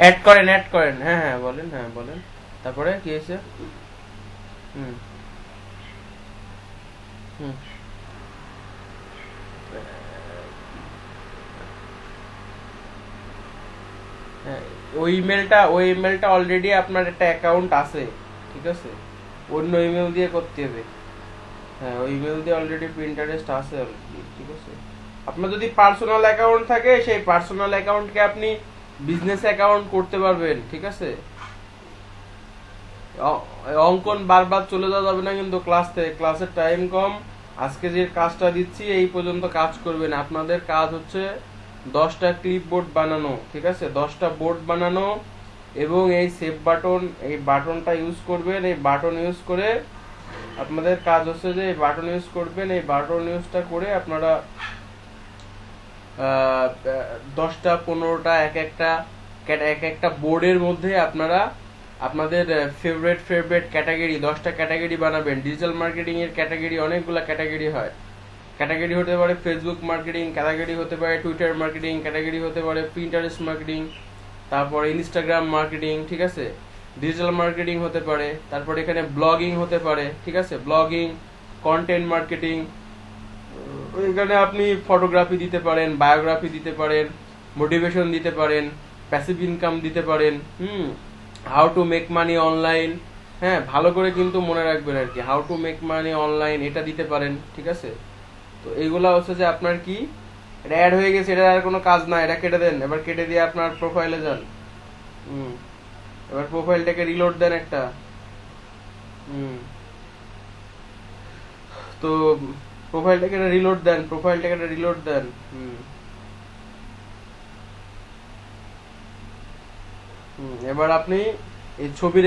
অ্যাড করেন, অ্যাড করেন, হ্যাঁ হ্যাঁ বলেন, হ্যাঁ বলেন, তারপরে কি হয়েছে? হুম হুম হ্যাঁ, ওই ইমেলটা অলরেডি আপনার একটা অ্যাকাউন্ট আছে, ঠিক আছে? অন্য ইমেল দিয়ে করতে হবে। হ্যাঁ, ওই ইমেল দিয়ে অলরেডি প্রিন্টারেস্ট আছে অলরেডি, ঠিক আছে? আপনার যদি পার্সোনাল অ্যাকাউন্ট থাকে, সেই পার্সোনাল অ্যাকাউন্টকে আপনি বিজনেস অ্যাকাউন্ট করতে পারবেন, ঠিক আছে? অঙ্কন বারবার চলে যাওয়া যাবে না কিন্তু ক্লাস থেকে, ক্লাসের টাইম কম। আজকে যে কাজটা দিচ্ছি এই পর্যন্ত কাজ করবেন। আপনাদের কাজ হচ্ছে 10টা ক্লিপবোর্ড বানানো, ঠিক আছে? 10টা বোর্ড বানানো, এবং এই সেভ বাটন, এই বাটনটা ইউজ করবেন। এই বাটন ইউজ করে আপনাদের কাজ হচ্ছে যে এই বাটন ইউজ করবেন। এই বাটন ইউজটা করে আপনারা 10টা 15টা এক একটা বোর্ডের মধ্যে আপনারা আপনাদের ফেভারিট ক্যাটাগরি, 10টা ক্যাটাগরি বানাবেন। ডিজিটাল মার্কেটিং এর ক্যাটাগরি অনেকগুলা ক্যাটাগরি হয়। ক্যাটাগরি হতে পারে ফেসবুক মার্কেটিং, ক্যাটাগরি হতে পারে টুইটার মার্কেটিং, ক্যাটাগরি হতে পারে পিন্টারেস্ট মার্কেটিং, তারপরে ইনস্টাগ্রাম মার্কেটিং, ঠিক আছে? ডিজিটাল মার্কেটিং হতে পারে, তারপরে এখানে ব্লগিং হতে পারে, ঠিক আছে? ব্লগিং, কন্টেন্ট মার্কেটিং, এখানে আপনি ফটোগ্রাফি দিতে পারেন, বায়োগ্রাফি দিতে পারেন, মোটিভেশন দিতে পারেন, প্যাসিভ ইনকাম দিতে পারেন, how to make money online. হ্যাঁ, ভালো করে কিন্তু মনে রাখবেন আর কি, how to make money online, এটা দিতে পারেন, ঠিক আছে? তো এইগুলা হচ্ছে যে আপনার কি, এটা অ্যাড হয়ে গেছে, এটা আর কোনো কাজ না, এটা কেটে দেন। এবার কেটে দিয়ে আপনার প্রোফাইলে যান। হুম এবার প্রোফাইলটাকে রিলোড দেন একটা। হুম তো প্রোফাইলটাকে রিলোড দেন, প্রোফাইলটাকে রিলোড দেন। এবার আপনি এই ছবির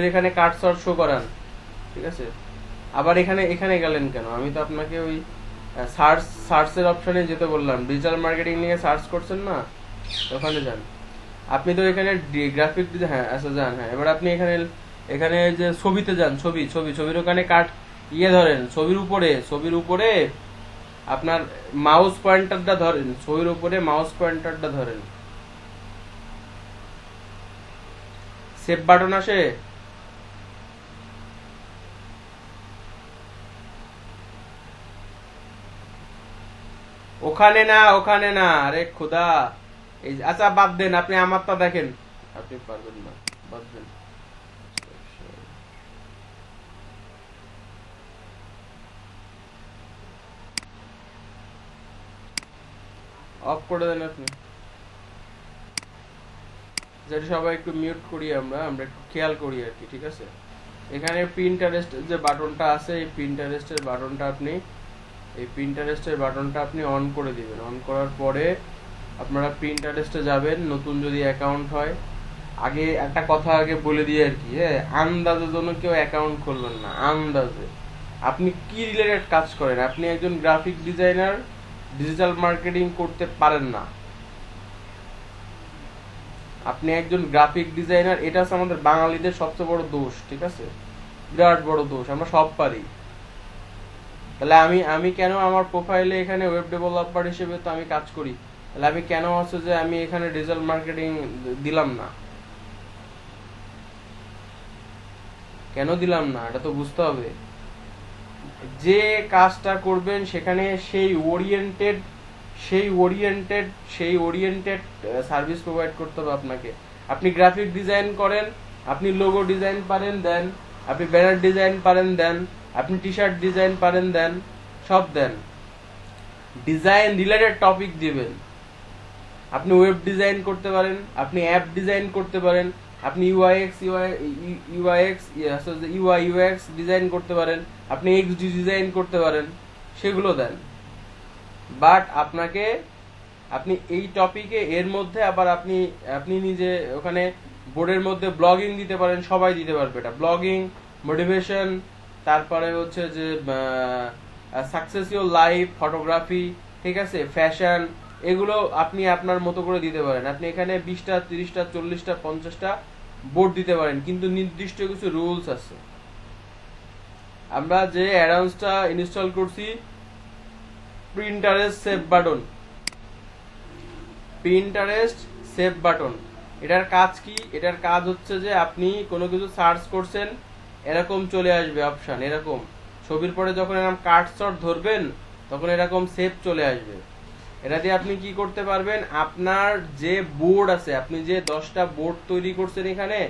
এখানে কার্সর শো করান, ঠিক আছে? আবার এখানে এখানে গেলেন কেন? আমি তো আপনাকে ওই সার্চের অপশনে যেতে বললাম। ডিজিটাল মার্কেটিং নিয়ে সার্চ করছেন না, ওখানে যান। আপনি তো এখানে গ্রাফিক, হ্যাঁ আচ্ছা যান। হ্যাঁ, এবার আপনি এখানে এখানে যে ছবিতে যান, ছবির ওখানে কাট ইয়ে ধরেন, ছবির উপরে আপনার মাউস পয়েন্টারটা ধরেন, ছবির উপরে মাউস পয়েন্টারটা ধরেন, সেভ বাটন আসে। ওখানে না, আরে খোদা। এই আচ্ছা বাদ দেন, আপনি আমারটা দেখেন। আপনি পারবেন না, বাদ দেন। অফ করে দেন আপনি। যেটা সবাই একটু মিউট করি, আমরা একটু খেয়াল করি আর কি, ঠিক আছে। এখানে প্রিন্টারেস্ট যে বাটনটা আছে, এই প্রিন্টারেস্টের বাটনটা আপনি অন করে দিবেন। অন করার পরে আপনারা প্রিন্টারেস্টে যাবেন, নতুন যদি অ্যাকাউন্ট হয়। আগে একটা কথা আগে বলে দিই আর কি, হ্যাঁ, আন্দাজের জন্য কেউ অ্যাকাউন্ট খুলবেন না। আন্দাজে আপনি কি রিলেটেড কাজ করেন? আপনি একজন গ্রাফিক ডিজাইনার, ডিজিটাল মার্কেটিং করতে পারেন না, আপনি একজন গ্রাফিক ডিজাইনার, এটা হচ্ছে আমাদের বাঙালিদের সবচেয়ে বড় দোষ, ঠিক আছে, বিরাট বড় দোষ। আমরা সব পারি। তাহলে আমি কেন আমার প্রোফাইলে এখানে ওয়েব ডেভেলপার হিসেবে তো আমি কাজ করি, তাহলে আমি কেন হচ্ছে যে আমি এখানে ডিজিটাল মার্কেটিং দিলাম না? কেন দিলাম না এটা তো বুঝতে হবে। যে কাজটা করবেন সেখানে সেই ওরিয়েন্টেড সার্ভিস প্রোভাইড করতে হবে আপনাকে। আপনি গ্রাফিক ডিজাইন করেন, আপনি লোগো ডিজাইন পারেন দেন, আপনি ব্যানার ডিজাইন পারেন দেন, আপনি টি শার্ট ডিজাইন পারেন দেন, সব দেন। ডিজাইন রিলেটেড টপিক দিবেন। আপনি ওয়েব ডিজাইন করতে পারেন, আপনি অ্যাপ ডিজাইন করতে পারেন, আপনি ইউআইএক্স ডিজাইন করতে পারেন, আপনি এক্সডি ডিজাইন করতে পারেন, সেগুলো দেন। বাট আপনি এই টপিকে এর মধ্যে আবার আপনি নিজে ওখানে বোর্ডের মধ্যে ব্লগিং দিতে পারেন, সবাই দিতে পারবে এটা। ব্লগিং, মোটিভেশন, তারপরে হচ্ছে যে সাকসেস ইওর লাইফ, ফটোগ্রাফি, ঠিক আছে, ফ্যাশন, এগুলো আপনি আপনার মতো করে দিতে পারেন। আপনি এখানে 20টা, 30টা, 40টা, 50টা বোর্ড দিতে পারেন, কিন্তু নির্দিষ্ট কিছু রুলস আছে। আমরা যে অ্যাডভান্সটা ইনস্টল করছি, প্রিন্টারেস্ট সেভ বাটন, এটার কাজ কি? এটার কাজ হচ্ছে যে আপনি কোনো কিছু সার্চ করছেন, এরকম চলে আসবে অপশন, এরকম ছবির পরে যখন এরকম কাটশট ধরবেন তখন এরকম সেভ চলে আসবে। এটা দিয়ে আপনি কি করতে পারবেন? আপনার যে বোর্ড আছে, আপনি যে 10টা বোর্ড তৈরি করছেন এখানে,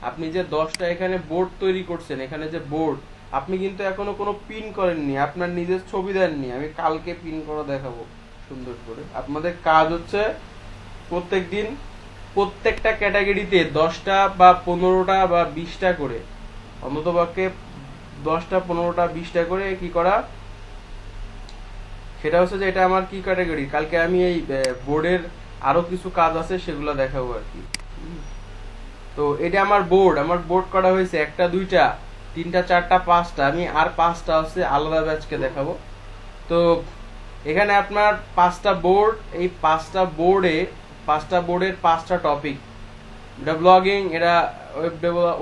আপনি যে 10টা এখানে বোর্ড তৈরি করছেন, এখানে যে বোর্ড, আপনি কিন্তু এখনো কোনো পিন করেননি, আপনার নিজের ছবি দেননি। আমি কালকে পিন করা দেখাবো সুন্দর করে। আপনাদের কাজ হচ্ছে প্রত্যেকদিন প্রত্যেকটা ক্যাটাগরিতে 10টা বা 15টা বা 20টা করে, অন্ততপক্ষে 10টা, 15টা, 20টা করে কি করা। সেটা হচ্ছে যে এটা আমার কি ক্যাটাগরি, কালকে আমি এই বোর্ডের আরো কিছু কাজ আছে সেগুলো দেখাবো আর কি। তো এটা আমার বোর্ড করা হয়েছে 1টা, 2টা, 3টা, 4টা, 5টা। আমি আর 5টা আছে আলাদা ব্যাচকে দেখাবো। তো এখানে আপনার 5টা বোর্ড, এই 5টা বোর্ডের 5টা টপিক। এটা ব্লগিং, এটা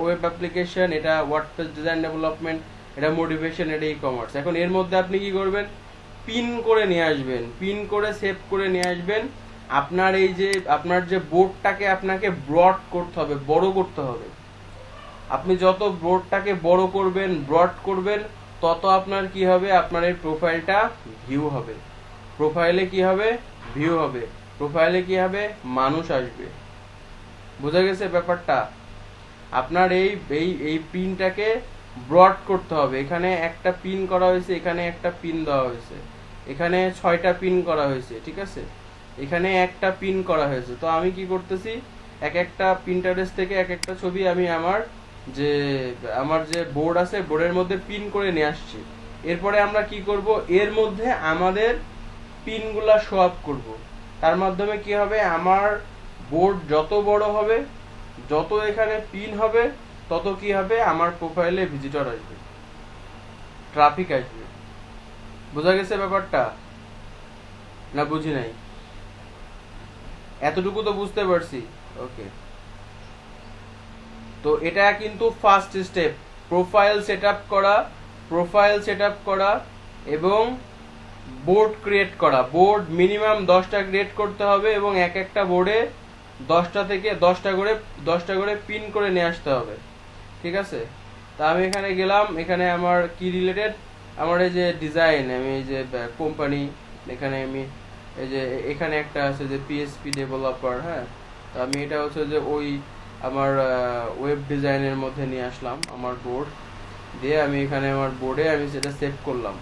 ওয়েব অ্যাপ্লিকেশন, এটা ওয়ার্ডপ্রেস ডিজাইন ডেভেলপমেন্ট, এটা মোটিভেশন, এটা ই কমার্স। এখন এর মধ্যে আপনি কি করবেন? পিন করে নিয়ে আসবেন, পিন করে সেভ করে নিয়ে আসবেন। আপনার যে বোর্ডটাকে আপনাকে ব্রড করতে হবে, বড় করতে হবে। আপনি যত বোর্ডটাকে বড় করবেন, ব্রড করবেন, তত আপনার কি হবে? আপনার এই প্রোফাইলটা ভিউ হবে। প্রোফাইলে কি হবে? ভিউ হবে। প্রোফাইলে কি হবে? মানুষ আসবে। বোঝা গেছে ব্যাপারটা? আপনার এই পিনটাকে ব্রড করতে হবে। এখানে একটা পিন করা হয়েছে, এখানে একটা পিন দেওয়া হয়েছে, এখানে 6টা পিন করা হয়েছে, ঠিক আছে, এখানে একটা পিন করা হয়েছে। তো আমি কি করতেছি, এক একটা প্রিন্টারেস্ট থেকে এক একটা ছবি আমি আমার যে বোর্ড আছে, বোর্ডের মধ্যে পিন করে নিয়ে আসছি। এরপরে আমরা কি করব? এর মধ্যে আমাদের পিনগুলা শো আপ করব। তার মাধ্যমে কি হবে? আমার বোর্ড যত বড় হবে, যত এখানে পিন হবে, তত কি হবে? আমার প্রোফাইলে ভিজিটর আসবে, ট্রাফিক আসবে। বোঝা গেছে ব্যাপারটা? না বুঝি নাই? এতটুকু তো বুঝতে পারছি। ওকে, তো এটা কিন্তু ফার্স্ট স্টেপ, প্রোফাইল সেটআপ করা এবং বোর্ড ক্রিয়েট করা, বোর্ড মিনিমাম 10টা ক্রিয়েট করতে হবে এবং এক একটা বোর্ডে 10টা থেকে 10টা করে পিন করে নিয়ে আসতে হবে, ঠিক আছে। তা আমি এখানে গেলাম, এখানে আমার কি রিলেটেড, আমার এই যে ডিজাইন, আমি এই যে কোম্পানি, এখানে আমি এই যে এখানে একটা আছে যে পিএসপি ডেভেলপার, হ্যাঁ। তো আমি এটা হচ্ছে যে ওই আমার ওয়েব ডিজাইনের মধ্যে নিয়ে আসলাম আমার বোর্ড দিয়ে, আমি এখানে আমার বোর্ডে আমি সেটা সেভ করলাম।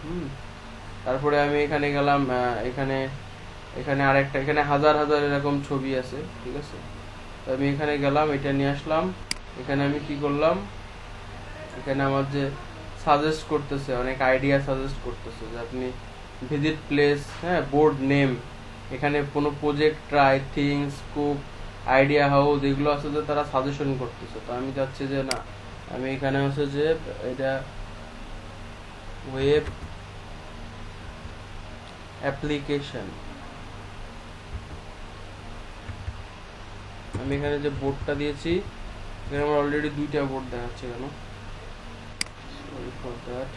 তারপরে আমি এখানে গেলাম, এখানে এখানে আরেকটা, এখানে হাজার হাজার এরকম ছবি আছে, ঠিক আছে। তো আমি এখানে গেলাম, এটা নিয়ে আসলাম, এখানে আমি কি করলাম, এখানে আমার যে সাজেস্ট করতেছে, অনেক আইডিয়া সাজেস্ট করতেছে যে আপনি ভিজিট প্লেস, হ্যাঁ, বোর্ড নেম, এখানে কোনো project, try, things, scope, idea house, এগুলো আছে যে তারা সাজেশন করতেছে। তো আমি চাচ্ছি যে না, আমি এখানে হচ্ছে যে এটা ওয়েব অ্যাপ্লিকেশন, আমি এখানে যে বোর্ডটা দিয়েছি, এখানে আমার অলরেডি 2টা বোর্ড দেখাচ্ছে কেন, সরি ফর দ্যাট।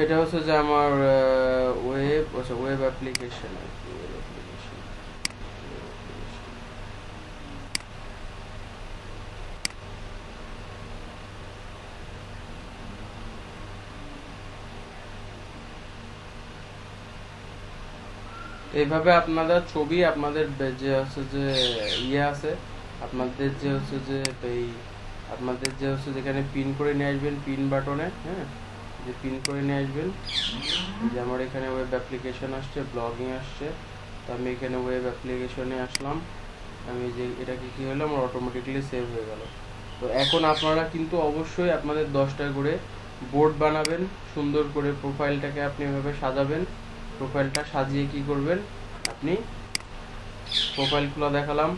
এটা হচ্ছে যে আমার ওয়েব অ্যাপ্লিকেশন, এইভাবে আপনাদের ছবি, আপনাদের যে হচ্ছে যে ইয়ে আছে, আপনাদের যে হচ্ছে যে এই আপনাদের যে হচ্ছে যেখানে পিন করে নিয়ে আসবেন, পিন বাটনে, হ্যাঁ, যে পিন করে নিয়ে আসবেন। যে আমার এখানে ওয়েব অ্যাপ্লিকেশন আসছে, ব্লগিং আসছে, তো আমি এখানে ওয়েব অ্যাপ্লিকেশনে আসলাম, আমি যে এটাকে কি হলো, আমার অটোমেটিক্যালি সেভ হয়ে গেল। তো এখন আপনারা কিন্তু অবশ্যই আপনাদের 10টা করে বোর্ড বানাবেন, সুন্দর করে প্রোফাইলটাকে আপনি এভাবে সাজাবেন। প্রোফাইলটা সাজিয়ে কি করবেন, আপনি প্রোফাইল খোলা দেখালাম,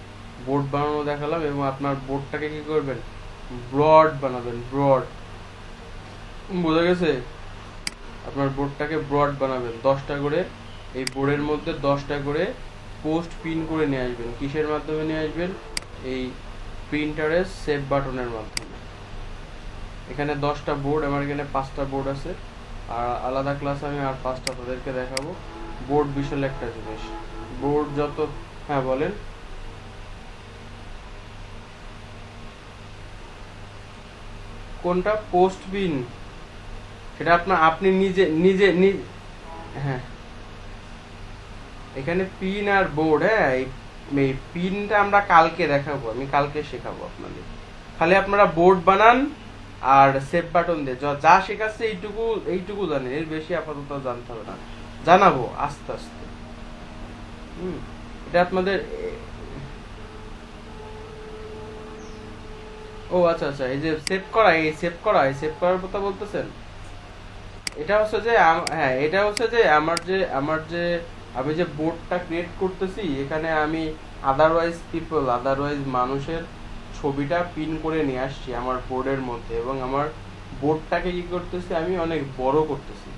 বোর্ড বানানো দেখালাম, এবং আপনার বোর্ডটাকে কি করবেন, ব্রড বানাবেন, ব্রড, বোঝা গেছে। আপনার বোর্ডটাকে ব্রড বানাবেন, 10টা করে, এই বোর্ডের মধ্যে 10টা করে পোস্ট পিন করে নিয়ে আসবেন। কিসের মাধ্যমে নিয়ে আসবেন, এই প্রিন্টারের সেভ বাটনের মাধ্যমে। এখানে 10টা বোর্ড, আমার এখানে 5টা বোর্ড আছে, আর আলাদা ক্লাসে আমি আর 5টা তাদেরকে দেখাবো। বোর্ড বিশাল একটা জিনিস, বোর্ড যত, হ্যাঁ বলেন। কোনটা পোস্ট পিন, সেটা আপনি নিজে নিজে হ্যাঁ, এখানে পিন আর বোর্ড, হ্যাঁ, এই পিনটা আমরা কালকে দেখাবো, আমি কালকে শেখাবো আপনাদের। খালি আপনারা বোর্ড বানান আর সেভ বাটন দিয়ে যা শেখাচ্ছে এইটুকু জানেন, এর বেশি আপাতত জানতে হবে না, জানাবো আস্তে আস্তে। এটা আপনাদের, ও আচ্ছা আচ্ছা, এই যে সেভ করার কথা বলতেছেন। এটা হচ্ছে যে হ্যাঁ, এটা হচ্ছে যে আমার যে আমি যে বোর্ডটা ক্রিয়েট করতেছি, এখানে আমি আদারওয়াইজ মানুষের ছবিটা পিন করে নিয়ে আসছি আমার বোর্ডের মধ্যে, এবং আমার বোর্ডটাকে কি করতেছি, আমি অনেক বড় করতেছি,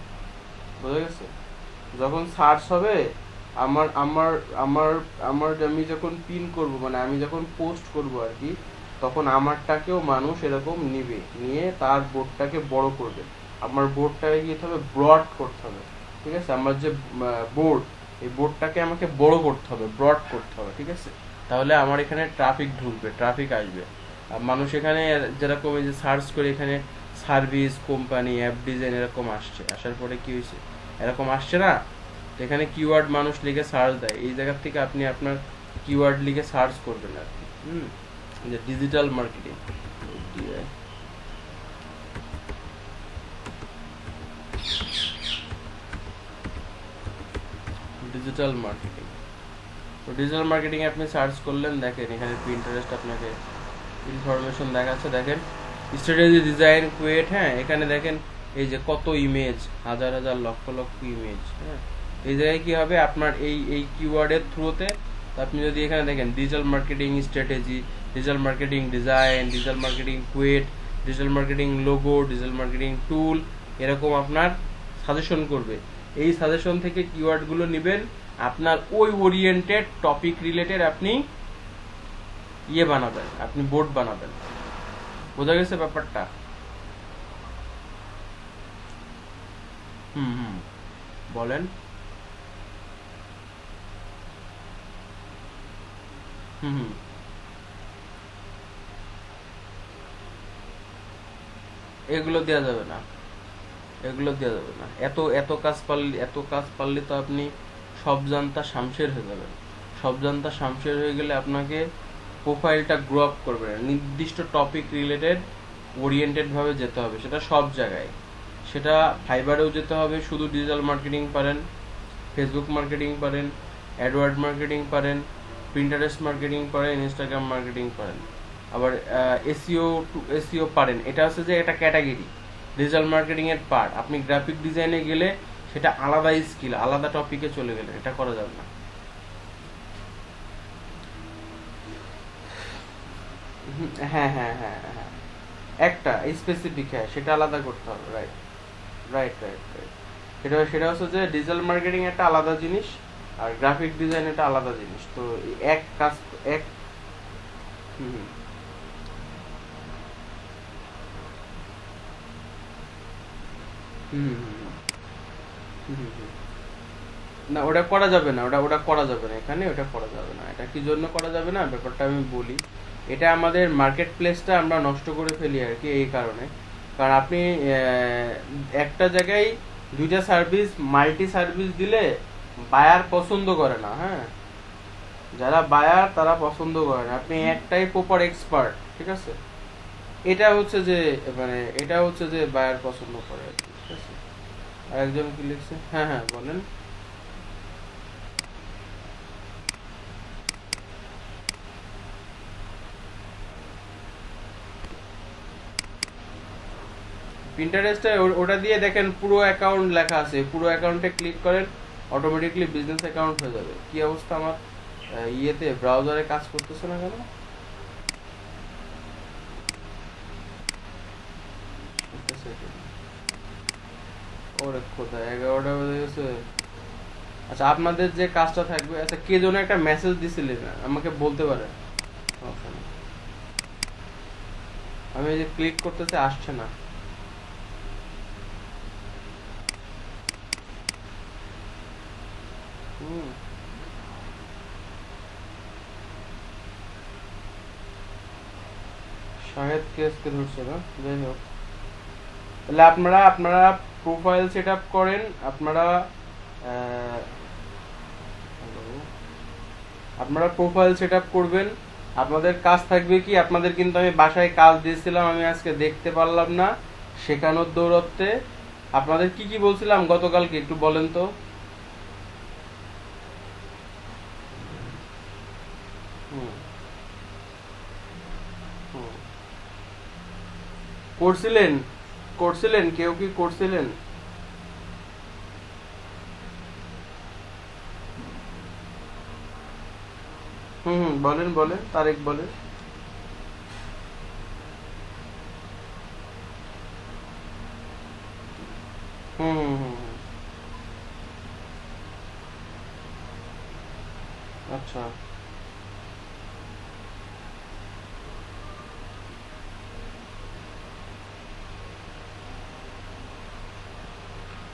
বুঝা গেছে। যখন সার্চ হবে, আমার আমার আমার আমার আমি যখন পিন করব, মানে আমি যখন পোস্ট করব আর কি, তখন আমারটাকেও মানুষ এরকম নিয়ে তার বোর্ডটাকে বড় করবে। আমার বোর্ডটাকে কি হবে, ব্রড করতে হবে, ঠিক আছে। আমার যে বোর্ড, এই বোর্ডটাকে আমাকে বড় করতে হবে, ব্রড করতে হবে, ঠিক আছে। তাহলে আমার এখানে ট্রাফিক ঢুকবে, ট্রাফিক আসবে, আর মানুষ এখানে যেরকম এই যে সার্চ করে, এখানে সার্ভিস, কোম্পানি, অ্যাপ ডিজাইন এরকম আসছে, আসার পরে কি হয়েছে, এরকম আসছে না। তো এখানে কিওয়ার্ড মানুষ লিখে সার্চ দেয়, এই জায়গা থেকে আপনি আপনার কিওয়ার্ড লিখে সার্চ করবেন আর কি। যে ডিজিটাল মার্কেটিং, ডিজিটাল মার্কেটিং, তো ডিজিটাল মার্কেটিং আপনি সার্চ করলেন, দেখেন এখানে পিন্টারেস্ট আপনাকে ইনফরমেশন দেখাচ্ছে, দেখেন স্ট্র্যাটেজি, ডিজাইন, ক্রিয়েট, হ্যাঁ, এখানে দেখেন এই যে কত ইমেজ, হাজার হাজার লক্ষ লক্ষ ইমেজ, হ্যাঁ। এই জায়গায় কি হবে, আপনার এই কিওয়ার্ডের থ্রুতে আপনি যদি এখানে দেখেন digital marketing strategy, digital marketing design, digital marketing create, digital marketing logo, digital marketing টুল, এরকম আপনার সাজেশন করবে। এই সাজেশন থেকে কিওয়ার্ডগুলো নেবেন, আপনার ওই ওরিয়েন্টেড টপিক রিলেটেড আপনি ইয়ে বানাবেন, আপনি বোর্ড বানাবেন, বোঝা গেছে ব্যাপারটা। হুম হুম বলেন। হুম হুম এগুলো দেওয়া যাবে না, এগুলো দেওয়া যাবে না। এত এত কাজ পারলে, এত কাজ পারলে তো আপনি সব জানতা শামশের হয়ে যাবেন। সব জানতা শামশের হয়ে গেলে আপনাকে প্রোফাইলটা গ্রো আপ করবে না, নির্দিষ্ট টপিক রিলেটেড ওরিয়েন্টেড ভাবে যেতে হবে, সেটা সব জায়গায়। সেটা ফাইবারেও যেতে হবে, শুধু ডিজিটাল মার্কেটিং পারেন, ফেসবুক মার্কেটিং পারেন, অ্যাডওয়ার্ড মার্কেটিং পারেন, প্রিন্টারেস্ট মার্কেটিং পারেন, ইনস্টাগ্রাম মার্কেটিং পারেন, আবার এসইও টু এসইও পারেন। এটা হচ্ছে যে এটা ক্যাটাগরি, ডিজিটাল মার্কেটিং এর পার্ট। আপনি গ্রাফিক ডিজাইনে গেলে সেটা আলাদা স্কিল, আলাদা টপিকে চলে গেলে এটা করা যাবে না। হ্যাঁ হ্যাঁ হ্যাঁ হ্যাঁ, একটা স্পেসিফিক, হ্যাঁ সেটা আলাদা করতে হবে, রাইট রাইট রাইট রাইট। সেটা সেটা হচ্ছে যে ডিজিটাল মার্কেটিং একটা আলাদা জিনিস, আর গ্রাফিক ডিজাইন এটা আলাদা জিনিস। তো এক কাজ, এক হুম হুম হুম হুম হুম হুম। না ওটা করা যাবে না, ওটা ওটা করা যাবে না, এখানে ওটা করা যাবে না। এটা কি জন্য করা যাবে না ব্যাপারটা আমি বলি। এটা আমাদের মার্কেট প্লেসটা আমরা নষ্ট করে ফেলি আর কি, এই কারণে। কারণ আপনি একটা জায়গায় দুইটা সার্ভিস, মাল্টি সার্ভিস দিলে বায়ার পছন্দ করে না, হ্যাঁ। যারা বায়ার তারা পছন্দ করে না, আপনি একটাই প্রপার এক্সপার্ট, ঠিক আছে। এটা হচ্ছে যে মানে এটা হচ্ছে যে বায়ার পছন্দ করে আর কি, ঠিক আছে। আর একজন কি লিখছে, হ্যাঁ হ্যাঁ বলেন। পিন্টারেস্টে ওটা দিয়ে দেখেন পুরো অ্যাকাউন্ট লেখা আছে, পুরো অ্যাকাউন্টে ক্লিক করেন, অটোমেটিকলি বিজনেস অ্যাকাউন্ট হয়ে যাবে। কি অবস্থা আমার ইয়েতে ব্রাউজারে কাজ করতেছে না কেন? একটা সেকেন্ড। ওরে খোদা, 11টা বেজে গেছে। আচ্ছা আপনাদের যে কাজটা থাকবে, আচ্ছা কে যেন একটা মেসেজ দিছিলেন আমাকে বলতে পারেন? সমস্যা নেই। আমি এই যে ক্লিক করতেছে আসছে না। হুম, শাহেদ কেসকে ধরছে না, যাই হোক। তাহলে আপনারা আপনারা প্রোফাইল সেট আপ করেন, আপনারা আহ, hello? আপনারা প্রোফাইল সেট আপ করবেন। আপনাদের কাজ থাকবে কি, আপনাদের কিন্তু আমি বাসায় কাজ দিয়েছিলাম, আমি আজকে দেখতে পারলাম না শেখানোর দৌড়ত্বে। আপনাদের কি কি বলছিলাম গতকালকে একটু বলেন তো। হুম হুম করছিলেন, করছিলেন কেউ কি করছিলেন? হুম হুম বলেন বলেন, তারেক বলেন। হুম হুম হুম হুম। আচ্ছা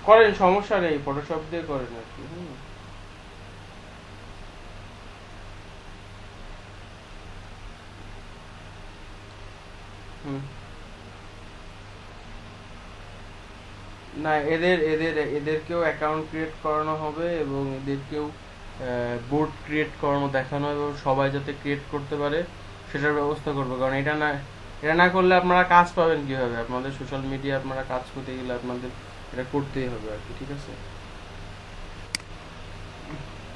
করেন, সমস্যা নেই, ফটোশপ দিয়ে করেন আর কি। হুম হুম। না এদের এদের এদেরকেও অ্যাকাউন্ট ক্রিয়েট করানো হবে, এবং এদেরকেও বোর্ড ক্রিয়েট করানো দেখানো হবে, এবং সবাই যাতে ক্রিয়েট করতে পারে সেটার ব্যবস্থা করবে। কারণ এটা না, এটা না করলে আপনারা কাজ পাবেন কিভাবে? আপনাদের সোশ্যাল মিডিয়া আপনারা কাজ করতে গেলে আপনাদের এটা করতেই হবে আর কি, ঠিক আছে।